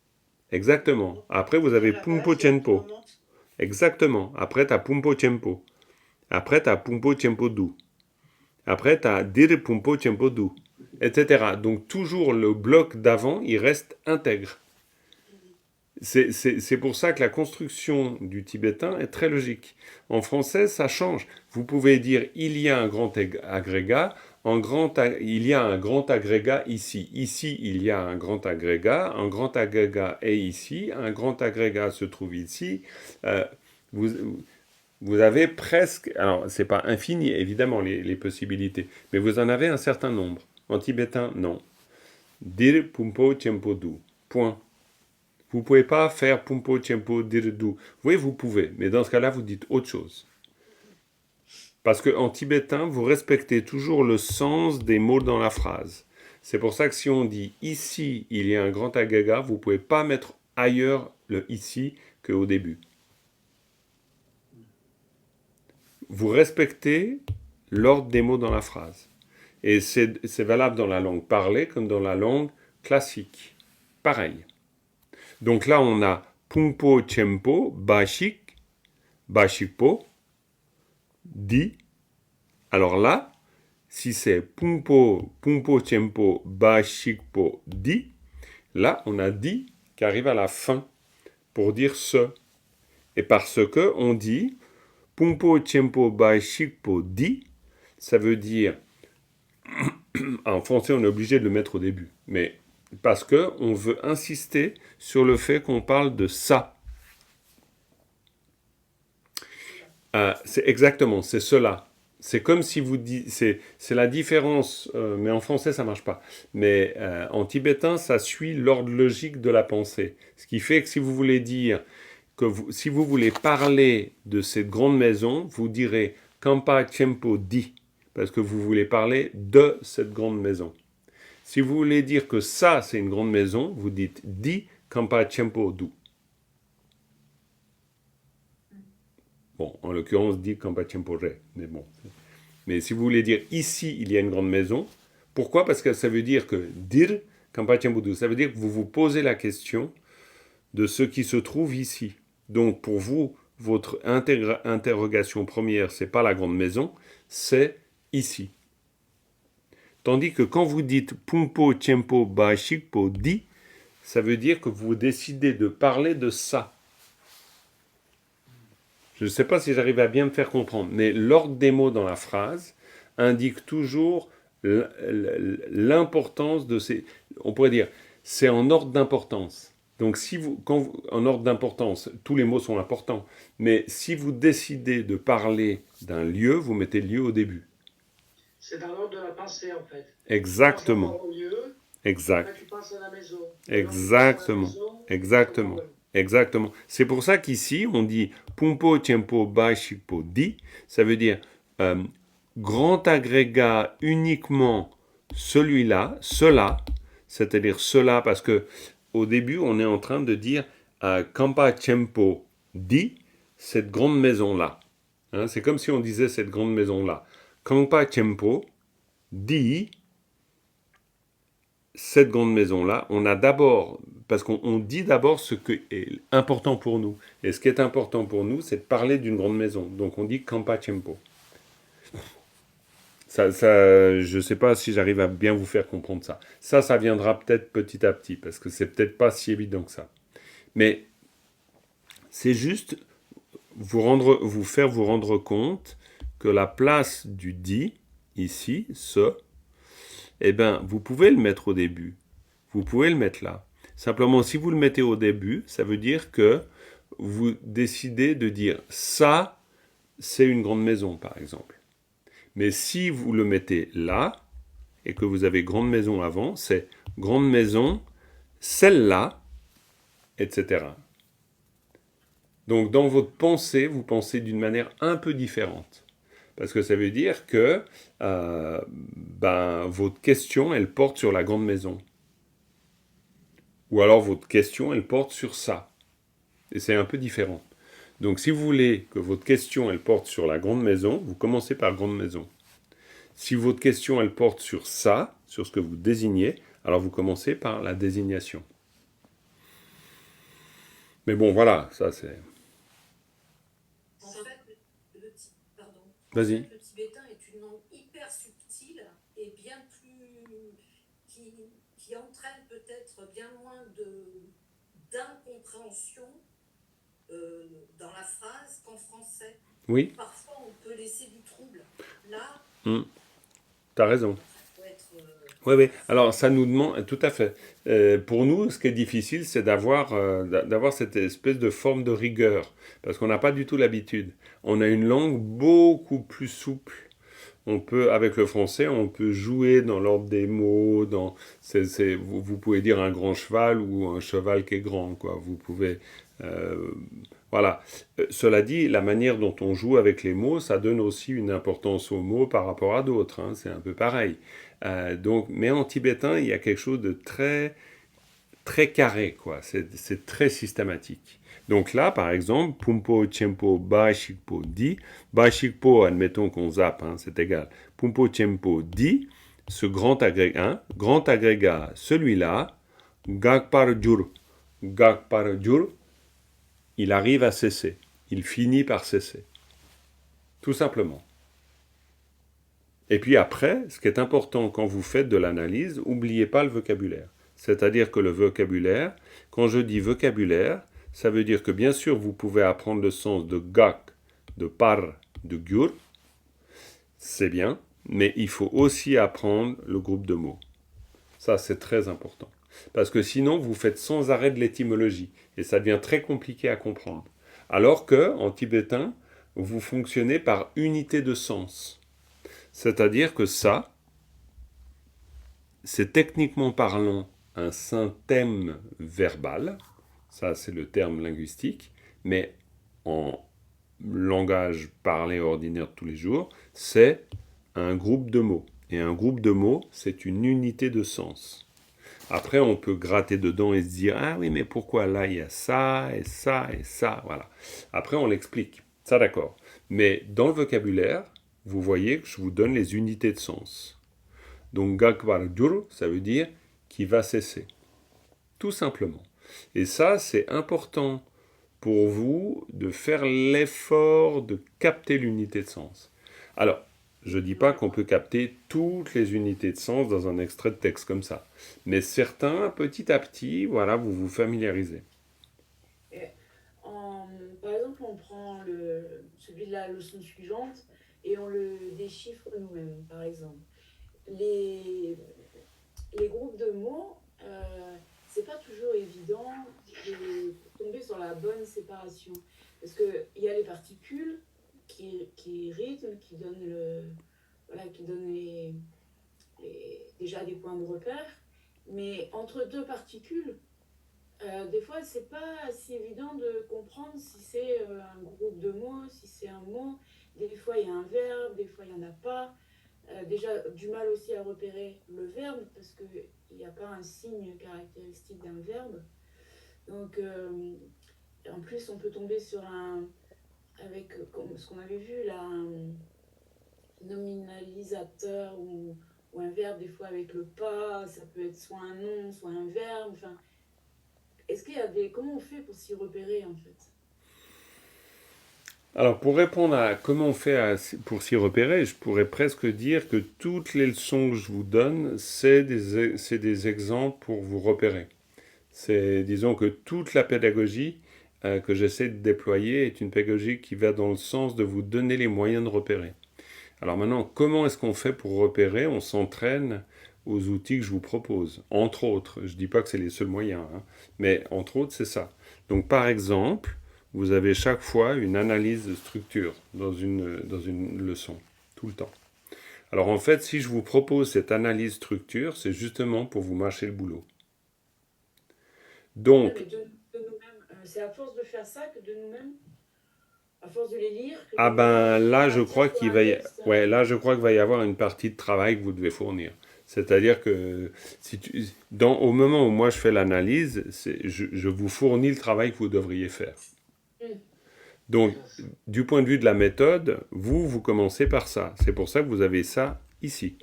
Exactement. Après, vous avez La pumpo, base, et puis tempo. on monte. Exactement. Après, tu as pumpo, tempo. Après, tu as pumpo, tempo, do. Après, tu as dire, pumpo, tempo, do. Etc. Donc, toujours le bloc d'avant, il reste intègre. C'est pour ça que la construction du tibétain est très logique. En français, ça change. Vous pouvez dire il y a un grand agrégat, il y a un grand agrégat ici. Ici, il y a un grand agrégat est ici, un grand agrégat se trouve ici. Vous avez presque, alors c'est pas infini évidemment les possibilités, mais vous en avez un certain nombre. En tibétain, non. Dir, pumpo, tempo, do. Point. Vous ne pouvez pas faire pumpo, tempo, dir, do. Oui, vous pouvez, mais dans ce cas-là, vous dites autre chose. Parce qu'en tibétain, vous respectez toujours le sens des mots dans la phrase. C'est pour ça que si on dit ici, il y a un grand agrégat, vous ne pouvez pas mettre ailleurs le ici qu'au début. Vous respectez l'ordre des mots dans la phrase. Et c'est valable dans la langue parlée comme dans la langue classique. Pareil. Donc là, on a pumpo, tempo, bashik, bashikpo, di. Alors là, si c'est pumpo, tempo, bashikpo, di, là, on a di qui arrive à la fin pour dire ce. Et parce que on dit pumpo, tempo, bashikpo, di, ça veut dire, en français, on est obligé de le mettre au début, mais parce que on veut insister sur le fait qu'on parle de ça. C'est exactement, c'est cela. C'est comme si vous dites, c'est la différence, mais en français ça marche pas. Mais en tibétain, ça suit l'ordre logique de la pensée. Ce qui fait que si vous voulez dire si vous voulez parler de cette grande maison, vous direz Kampa Chempo di, parce que vous voulez parler de cette grande maison. Si vous voulez dire que ça, c'est une grande maison, vous dites di Kampa Chempo du. Bon, en l'occurrence, di Kampa Chempo re, mais bon. Mais si vous voulez dire ici, il y a une grande maison, pourquoi? Parce que ça veut dire que dir Kampa Chempo du, ça veut dire que vous vous posez la question de ce qui se trouve ici. Donc pour vous, votre interrogation première, c'est pas la grande maison, c'est ici. Tandis que quand vous dites pumpo, tempo, bashikpo, di, ça veut dire que vous décidez de parler de ça. Je ne sais pas si j'arrive à bien me faire comprendre, mais l'ordre des mots dans la phrase indique toujours l'importance de ces... On pourrait dire, c'est en ordre d'importance. Donc, en ordre d'importance, tous les mots sont importants. Mais si vous décidez de parler d'un lieu, vous mettez le lieu au début. C'est dans l'ordre de la pensée, en fait. Exactement. Tu penses au lieu, exact. après tu penses à la maison. Exactement. Exactement. Exactement. C'est pour ça qu'ici, on dit pumpo, tempo, bashikpo, di. Ça veut dire grand agrégat uniquement celui-là, cela. C'est-à-dire cela, parce que au début, on est en train de dire Kampa Chempo di, cette grande maison-là. Hein, c'est comme si on disait cette grande maison-là. Kampa Chempo di, cette grande maison-là. On a d'abord parce qu'on dit d'abord ce qui est important pour nous. Et ce qui est important pour nous, c'est de parler d'une grande maison. Donc on dit campa tiempo. Je ne sais pas si j'arrive à bien vous faire comprendre ça. Ça viendra peut-être petit à petit, parce que c'est peut-être pas si évident que ça. Mais c'est juste vous faire vous rendre compte que la place du dit, ici, ce, eh bien, vous pouvez le mettre au début. Vous pouvez le mettre là. Simplement, si vous le mettez au début, ça veut dire que vous décidez de dire ça, c'est une grande maison, par exemple. Mais si vous le mettez là, et que vous avez grande maison avant, c'est grande maison, celle-là, etc. Donc, dans votre pensée, vous pensez d'une manière un peu différente. Parce que ça veut dire que votre question, elle porte sur la grande maison. Ou alors votre question, elle porte sur ça. Et c'est un peu différent. Donc si vous voulez que votre question, elle porte sur la grande maison, vous commencez par grande maison. Si votre question, elle porte sur ça, sur ce que vous désignez, alors vous commencez par la désignation. Mais bon, voilà, ça c'est... En fait, pardon. Vas-y. En fait, le tibétain est une langue hyper subtile et bien plus... qui entraîne peut-être bien moins d'incompréhension dans la phrase qu'en français. Oui. Parfois, on peut laisser du trouble. Là, t'as raison. il faut être... Oui. Alors, ça nous demande... Tout à fait. Pour nous, ce qui est difficile, c'est d'avoir cette espèce de forme de rigueur. Parce qu'on n'a pas du tout l'habitude. On a une langue beaucoup plus souple. On peut, avec le français, on peut jouer dans l'ordre des mots. Vous pouvez dire un grand cheval ou un cheval qui est grand, quoi. Vous pouvez... voilà. Cela dit, la manière dont on joue avec les mots, ça donne aussi une importance aux mots par rapport à d'autres. Hein. C'est un peu pareil. Mais en tibétain, il y a quelque chose de très, très carré, quoi. C'est très systématique. Donc là, par exemple, Pumpo, Tiempo, Ba, Shikpo, Di. Ba, Shikpo, admettons qu'on zappe, hein, c'est égal. Pumpo, Tiempo, Di. Ce grand agrégat, celui-là, Gagpar Jur. Gagpar Jur, il arrive à cesser. Il finit par cesser. Tout simplement. Et puis après, ce qui est important quand vous faites de l'analyse, n'oubliez pas le vocabulaire. C'est-à-dire que le vocabulaire, quand je dis vocabulaire, ça veut dire que bien sûr, vous pouvez apprendre le sens de gak, de par, de gyur. C'est bien, mais il faut aussi apprendre le groupe de mots. Ça, c'est très important. Parce que sinon, vous faites sans arrêt de l'étymologie. Et ça devient très compliqué à comprendre. Alors que, en tibétain, vous fonctionnez par unité de sens. C'est-à-dire que ça, c'est techniquement parlant un synthème verbal. Ça, c'est le terme linguistique. Mais en langage parlé ordinaire de tous les jours, c'est un groupe de mots. Et un groupe de mots, c'est une unité de sens. Après, on peut gratter dedans et se dire « Ah oui, mais pourquoi là, il y a ça, et ça, et ça ?» Voilà. Après, on l'explique. Ça, d'accord. Mais dans le vocabulaire, vous voyez que je vous donne les unités de sens. Donc, Gakvar Dur, ça veut dire « qui va cesser ». Tout simplement. Et ça, c'est important pour vous de faire l'effort de capter l'unité de sens. Alors, je ne dis pas qu'on peut capter toutes les unités de sens dans un extrait de texte comme ça. Mais certains, petit à petit, voilà, vous vous familiarisez. Par exemple, on prend celui de la leçon suivante et on le déchiffre nous-mêmes, par exemple. Les groupes de mots, c'est pas toujours évident de tomber sur la bonne séparation. Parce qu'il y a les particules qui rythment, qui donnent déjà des points de repère. Mais entre deux particules, des fois, c'est pas si évident de comprendre si c'est un groupe de mots, si c'est un mot. Des fois, il y a un verbe, des fois, il n'y en a pas. Déjà, du mal aussi à repérer le verbe, parce qu'il n'y a pas un signe caractéristique d'un verbe. Donc, en plus, on peut tomber sur avec ce qu'on avait vu là, un nominalisateur ou un verbe, des fois avec le pas, ça peut être soit un nom, soit un verbe. Enfin, est-ce qu'il y a des... Comment on fait pour s'y repérer, en fait? Alors, pour répondre à comment on fait pour s'y repérer, je pourrais presque dire que toutes les leçons que je vous donne, c'est des exemples pour vous repérer. Disons que toute la pédagogie que j'essaie de déployer est une pédagogie qui va dans le sens de vous donner les moyens de repérer. Alors maintenant, comment est-ce qu'on fait pour repérer? On s'entraîne aux outils que je vous propose. Entre autres, je ne dis pas que c'est les seuls moyens, hein, mais entre autres, c'est ça. Donc par exemple, vous avez chaque fois une analyse de structure dans une leçon, tout le temps. Alors en fait, si je vous propose cette analyse structure, c'est justement pour vous mâcher le boulot. Donc, Ouais, mais de nous-mêmes, c'est à force de faire ça que de nous-mêmes, à force de les lire, que ah de ben là, je partir crois sur qu'il un va texte. ouais, là, je crois qu'il va y avoir une partie de travail que vous devez fournir. C'est-à-dire que au moment où moi je fais l'analyse, je vous fournis le travail que vous devriez faire. Donc, du point de vue de la méthode, vous commencez par ça. C'est pour ça que vous avez ça ici.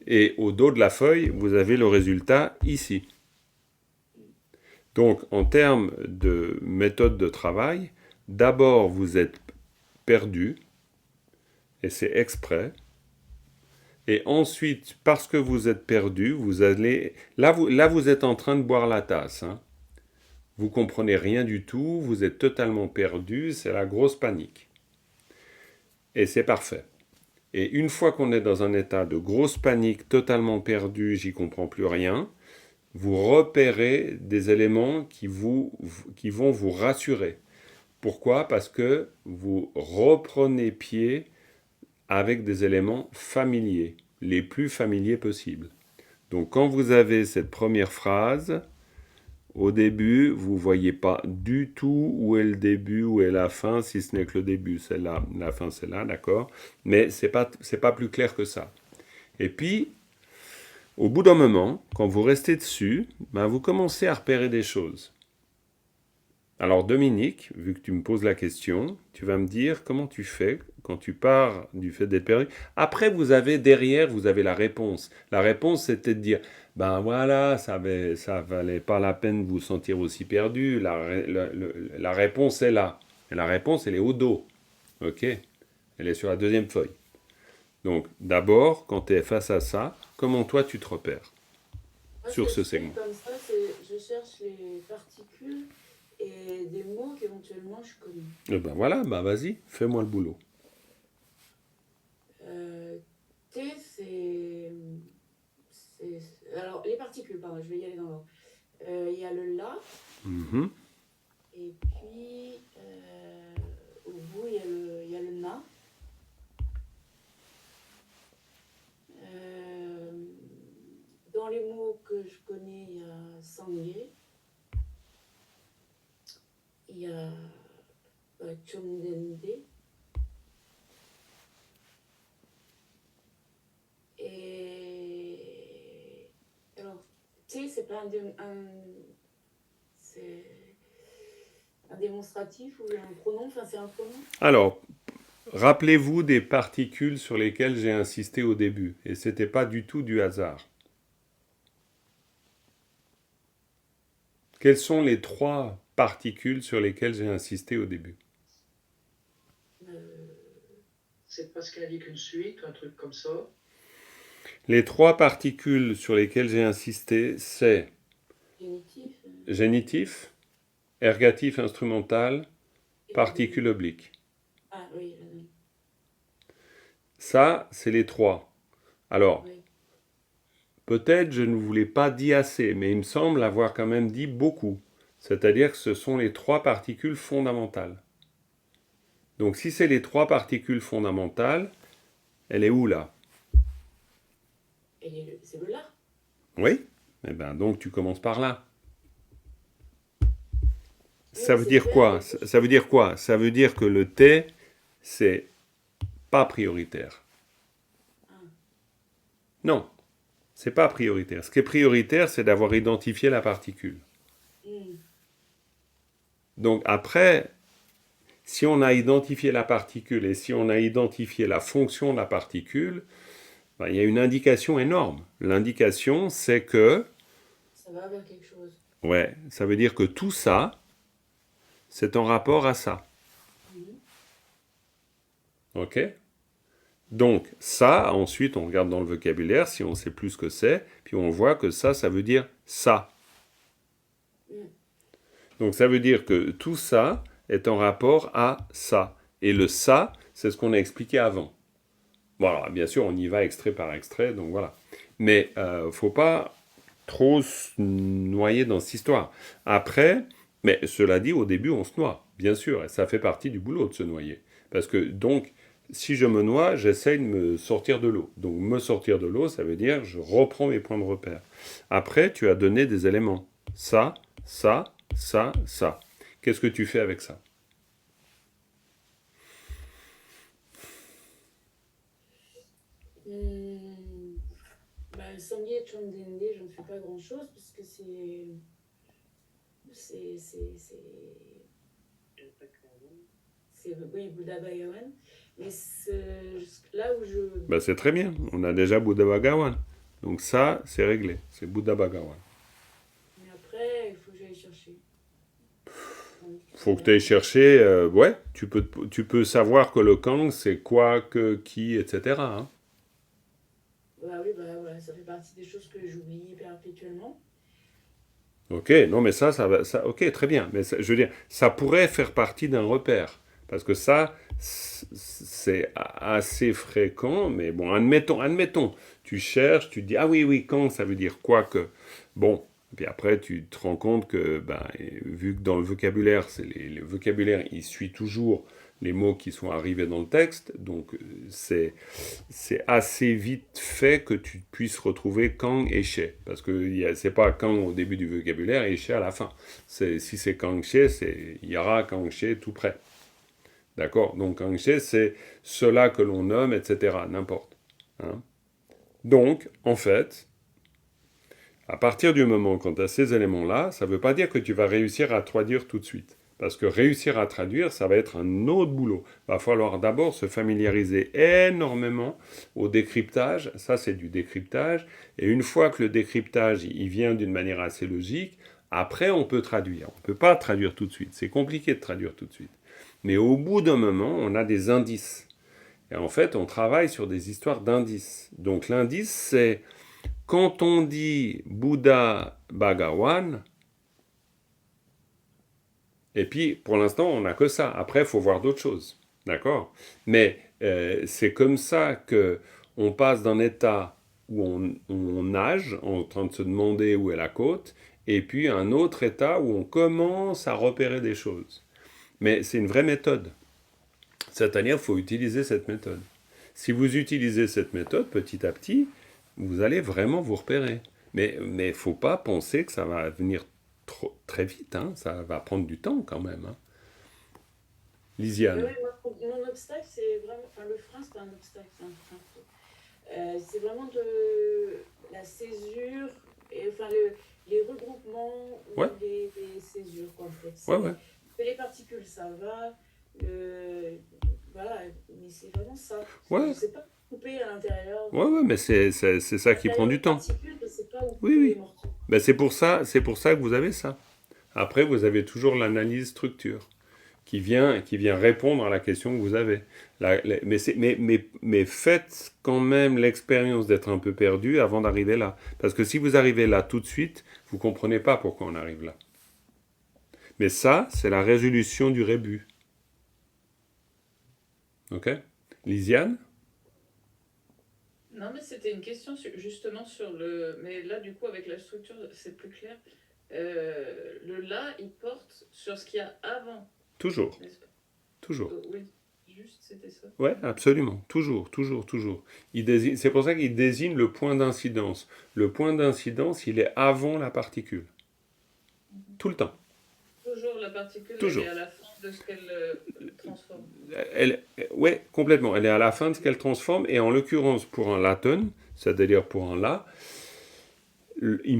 Et au dos de la feuille, vous avez le résultat ici. Donc, en termes de méthode de travail, d'abord, vous êtes perdu, et c'est exprès. Et ensuite, parce que vous êtes perdu, vous allez... Là, vous êtes en train de boire la tasse, hein. Vous comprenez rien du tout, vous êtes totalement perdu, c'est la grosse panique. Et c'est parfait. Et une fois qu'on est dans un état de grosse panique, totalement perdu, j'y comprends plus rien, vous repérez des éléments qui vont vous rassurer. Pourquoi? Parce que vous reprenez pied avec des éléments familiers, les plus familiers possibles. Donc quand vous avez cette première phrase, au début, vous ne voyez pas du tout où est le début, où est la fin, si ce n'est que le début, c'est là, la fin, c'est là, d'accord? Mais c'est pas plus clair que ça. Et puis, au bout d'un moment, quand vous restez dessus, ben vous commencez à repérer des choses. Alors Dominique, vu que tu me poses la question, tu vas me dire comment tu fais quand tu pars du fait d'être perdu. Après, vous avez la réponse. La réponse, c'était de dire, ben voilà, ça valait pas la peine de vous sentir aussi perdu. La réponse est là. Et la réponse, elle est au dos. Ok? Elle est sur la deuxième feuille. Donc, d'abord, quand tu es face à ça, comment toi tu te repères sur ce segment? Comme ça, je cherche les particules et des mots qu'éventuellement je connais. Eh ben voilà, ben vas-y, fais-moi le boulot. T, c'est... Alors, les particules, pardon, je vais y aller dans l'ordre. Il y a le la, et puis au bout, il y a le na. Dans les mots que je connais, il y a sangué, il y a chondende, et alors T, c'est pas c'est un démonstratif ou un pronom, enfin c'est un pronom. Alors, rappelez-vous des particules sur lesquelles j'ai insisté au début, et c'était pas du tout du hasard. Quelles sont les 3 particules sur lesquelles j'ai insisté au début? C'est parce qu'elle dit qu'une suite, un truc comme ça. Les 3 particules sur lesquelles j'ai insisté, c'est génitif, ergatif instrumental, particule oblique. Ah oui. Ça, c'est les 3. Alors, peut-être je ne vous l'ai pas dit assez, mais il me semble avoir quand même dit beaucoup. C'est-à-dire que ce sont les 3 particules fondamentales. Donc si c'est les 3 particules fondamentales, elle est où là? C'est le là. Oui? Eh bien donc tu commences par là. Ça veut dire quoi? Ça veut dire quoi? Ça veut dire que le T, c'est pas prioritaire. Non, c'est pas prioritaire. Ce qui est prioritaire, c'est d'avoir identifié la particule. Donc après, si on a identifié la particule et si on a identifié la fonction de la particule, il y a une indication énorme. L'indication, c'est que... Ça va vers quelque chose. Ouais, ça veut dire que tout ça, c'est en rapport à ça. Ok? Donc, ça, ensuite, on regarde dans le vocabulaire, si on sait plus ce que c'est, puis on voit que ça veut dire ça. Donc, ça veut dire que tout ça est en rapport à ça. Et le ça, c'est ce qu'on a expliqué avant. Bon, alors, bien sûr, on y va extrait par extrait, donc voilà. Mais faut pas trop se noyer dans cette histoire. Après, mais cela dit, au début, on se noie, bien sûr, et ça fait partie du boulot de se noyer. Parce que, donc, si je me noie, j'essaye de me sortir de l'eau. Donc, me sortir de l'eau, ça veut dire je reprends mes points de repère. Après, tu as donné des éléments. Ça, ça, ça, ça. Qu'est-ce que tu fais avec ça? Samye Chandende, je ne fais pas grand-chose parce que c'est oui, Bouddha Bhagavan. Mais là où je... Ben, c'est très bien. On a déjà Bouddha Bhagavan. Donc ça, c'est réglé. C'est Bouddha Bhagavan. Mais après, il faut que j'aille chercher. Faut que tu ailles chercher... ouais, tu peux savoir que le Kang, c'est quoi, que, qui, etc. Hein. Bah oui, bah voilà, ça fait partie des choses que j'oublie perpétuellement. Ok, non mais ça va, ça, ok, très bien. Mais ça, je veux dire, ça pourrait faire partie d'un repère. Parce que ça, c'est assez fréquent, mais bon, admettons, tu cherches, tu te dis, ah oui, quand, ça veut dire quoi que... Bon, puis après, tu te rends compte que, ben, vu que dans le vocabulaire, le vocabulaire, il suit toujours les mots qui sont arrivés dans le texte, donc c'est assez vite fait que tu puisses retrouver Kang et She. Parce que c'est pas Kang au début du vocabulaire et She à la fin. Si c'est Kang She, il y aura Kang She tout près. D'accord? Donc Kang She, c'est cela que l'on nomme, etc. N'importe. Hein? Donc, en fait, à partir du moment quand tu as ces éléments-là, ça ne veut pas dire que tu vas réussir à traduire tout de suite. Parce que réussir à traduire, ça va être un autre boulot. Il va falloir d'abord se familiariser énormément au décryptage. Ça, c'est du décryptage. Et une fois que le décryptage, il vient d'une manière assez logique, après, on peut traduire. On ne peut pas traduire tout de suite. C'est compliqué de traduire tout de suite. Mais au bout d'un moment, on a des indices. Et en fait, on travaille sur des histoires d'indices. Donc l'indice, c'est quand on dit Bouddha Bhagavan, et puis pour l'instant, on n'a que ça. Après, il faut voir d'autres choses. D'accord? Mais c'est comme ça qu'on passe d'un état où on nage, en train de se demander où est la côte, et puis un autre état où on commence à repérer des choses. Mais c'est une vraie méthode. C'est-à-dire qu'il faut utiliser cette méthode. Si vous utilisez cette méthode, petit à petit, vous allez vraiment vous repérer. Mais il ne faut pas penser que ça va venir très vite. Hein. Ça va prendre du temps quand même. Hein. Lisiane. Oui, mon obstacle, c'est vraiment... Enfin, le frein, c'est pas un obstacle, c'est un frein. C'est vraiment de la césure, et, enfin, les regroupements ou les césures, quoi, en fait. Ouais. Les particules, ça va. Voilà, mais c'est vraiment ça. Ouais. C'est pas coupé à l'intérieur. Ouais, mais c'est ça qui prend du temps. C'est pas Oui. Ben, c'est pour ça que vous avez ça. Après, vous avez toujours l'analyse structure qui vient répondre à la question que vous avez. Mais faites quand même l'expérience d'être un peu perdu avant d'arriver là. Parce que si vous arrivez là tout de suite, vous ne comprenez pas pourquoi on arrive là. Mais ça, c'est la résolution du rébut. Ok? Lisiane? Non, mais c'était une question justement sur le... Mais là, du coup, avec la structure, c'est plus clair. Le là, il porte sur ce qu'il y a avant. Toujours. Toujours. Oui, juste, c'était ça. Ouais, absolument. Toujours. C'est pour ça qu'il désigne le point d'incidence. Le point d'incidence, il est avant la particule. Tout le temps. Toujours la particule, Toujours. Elle est à la fin de ce qu'elle transforme. Oui, complètement. Elle est à la fin de ce qu'elle transforme. Et en l'occurrence, pour un laton, c'est-à-dire pour un la, il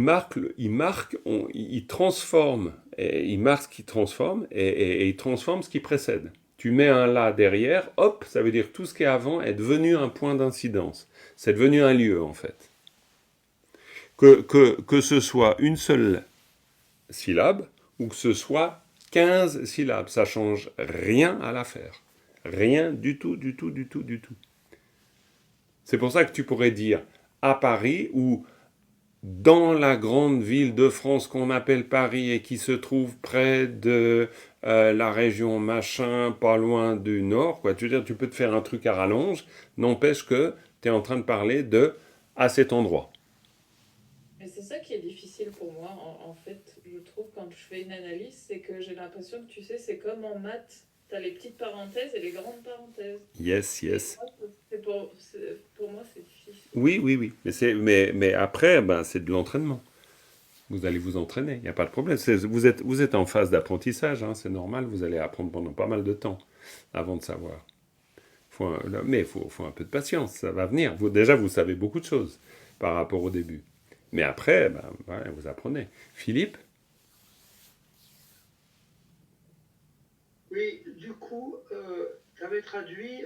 transforme, et il marque ce qui transforme, et il transforme ce qui précède. Tu mets un la derrière, hop, ça veut dire que tout ce qui est avant est devenu un point d'incidence. C'est devenu un lieu, en fait. Que ce soit une seule syllabes ou que ce soit 15 syllabes. Ça change rien à l'affaire. Rien du tout, du tout, du tout, du tout. C'est pour ça que tu pourrais dire à Paris ou dans la grande ville de France qu'on appelle Paris et qui se trouve près de la région machin, pas loin du nord, quoi. Tu veux dire, tu peux te faire un truc à rallonge, n'empêche que tu es en train de parler de à cet endroit. Mais c'est ça qui est difficile pour moi, en fait, je trouve, quand je fais une analyse, c'est que j'ai l'impression que, tu sais, c'est comme en maths, tu as les petites parenthèses et les grandes parenthèses. Yes, yes. Pour moi, c'est difficile. Oui, oui, oui. Mais après, ben, c'est de l'entraînement. Vous allez vous entraîner, il n'y a pas de problème. Vous êtes en phase d'apprentissage, hein, c'est normal, vous allez apprendre pendant pas mal de temps avant de savoir. Mais il faut un peu de patience, ça va venir. Déjà, vous savez beaucoup de choses par rapport au début. Mais après, ben, voilà, vous apprenez. Philippe? Oui, du coup, tu avais traduit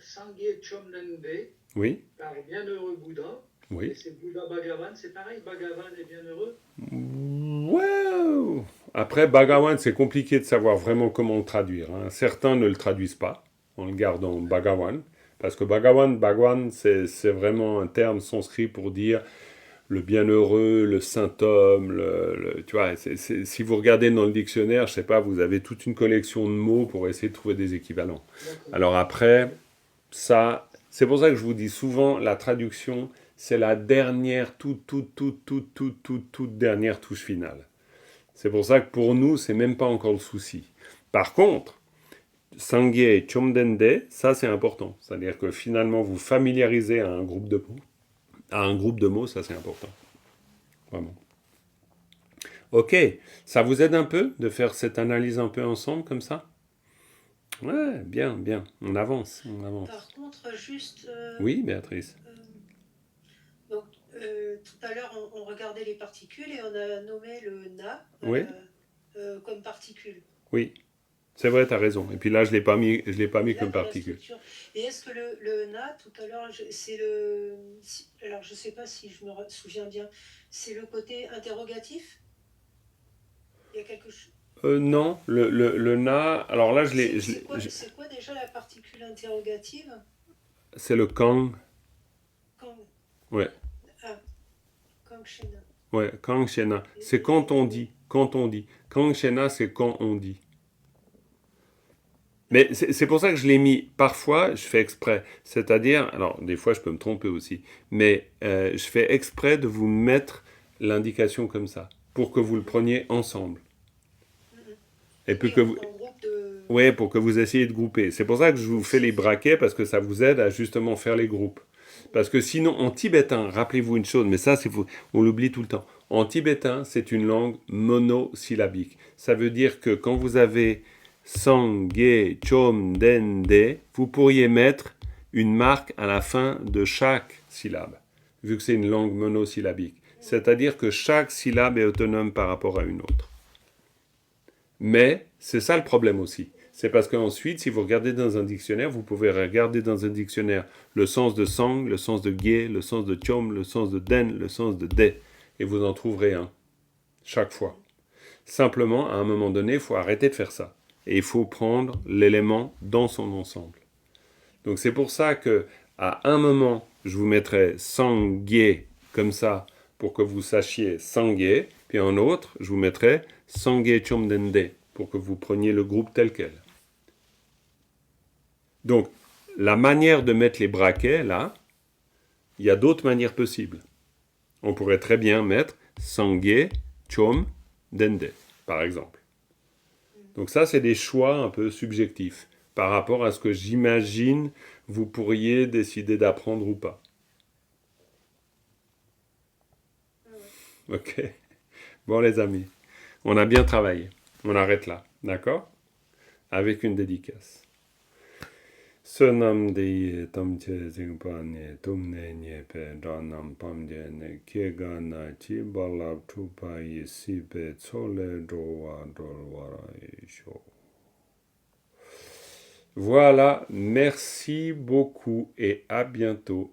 Sangye Chomdenbe Oui, par Bienheureux Bouddha. oui. Et c'est Bouddha Bhagavan, c'est pareil, Bhagavan est bienheureux. Wow. Après, Bhagawan, c'est compliqué de savoir vraiment comment le traduire, hein. Certains ne le traduisent pas, en le gardant Bhagawan. Parce que Bhagwan, c'est vraiment un terme sanskrit pour dire le bienheureux, le saint homme, tu vois, si vous regardez dans le dictionnaire, je sais pas, vous avez toute une collection de mots pour essayer de trouver des équivalents. Alors après, ça, c'est pour ça que je vous dis souvent, la traduction, c'est la dernière, toute dernière touche finale. C'est pour ça que pour nous, c'est même pas encore le souci. Par contre, Sangye Chomdende, ça c'est important. C'est-à-dire que finalement, vous familiarisez à un groupe de mots, ça c'est important. Vraiment. Ok, ça vous aide un peu de faire cette analyse un peu ensemble comme ça? Ouais, bien, bien. On avance. Par contre, juste. Oui, Béatrice. Donc, tout à l'heure, on regardait les particules et on a nommé le na Oui. comme particule. Oui, c'est vrai, tu as raison. Et puis là, je l'ai pas mis Là, comme dans la particule. structure. Et est-ce que le na, tout à l'heure, c'est le. Alors, je ne sais pas si je me souviens bien, c'est le côté interrogatif? Il y a quelque chose. Non, le na. Alors là, C'est quoi déjà la particule interrogative? c'est le kang. Kang. Ouais. Ah, Kang Shena. Ouais, kang shena. C'est quand on dit. Kang shena, c'est quand on dit. Mais c'est pour ça que je l'ai mis. Parfois, je fais exprès. C'est-à-dire, alors des fois, je peux me tromper aussi. Mais je fais exprès de vous mettre l'indication comme ça, pour que vous le preniez ensemble. Et puis que vous. Ouais, pour que vous essayiez de grouper. C'est pour ça que je vous fais les braquets, parce que ça vous aide à justement faire les groupes. Parce que sinon, en tibétain, rappelez-vous une chose, mais ça, on l'oublie tout le temps. En tibétain, c'est une langue monosyllabique. Ça veut dire que quand vous avez Sangye Chomdende, vous pourriez mettre une marque à la fin de chaque syllabe, vu que c'est une langue monosyllabique. C'est-à-dire que chaque syllabe est autonome par rapport à une autre. Mais c'est ça le problème aussi. C'est parce qu'ensuite, si vous regardez dans un dictionnaire, vous pouvez regarder dans un dictionnaire le sens de sang, le sens de gye, le sens de chom, le sens de den, le sens de de, et vous en trouverez un, chaque fois. Simplement, à un moment donné, il faut arrêter de faire ça. Et il faut prendre l'élément dans son ensemble. Donc c'est pour ça que à un moment, je vous mettrai sangye comme ça, pour que vous sachiez sangye, puis en autre, je vous mettrai sangye chomdende, pour que vous preniez le groupe tel quel. Donc, la manière de mettre les braquets, là, il y a d'autres manières possibles. On pourrait très bien mettre Sangye Chom Dende, par exemple. Donc ça, c'est des choix un peu subjectifs par rapport à ce que j'imagine vous pourriez décider d'apprendre ou pas. Ok. Bon, les amis, on a bien travaillé. On arrête là, d'accord? Avec une dédicace. Sonam de tamche zingpane tumne nyepe ranam pamdene kegana chi balab tupa yesipe tsole drowa dolwara isho. Voilà, merci beaucoup et à bientôt.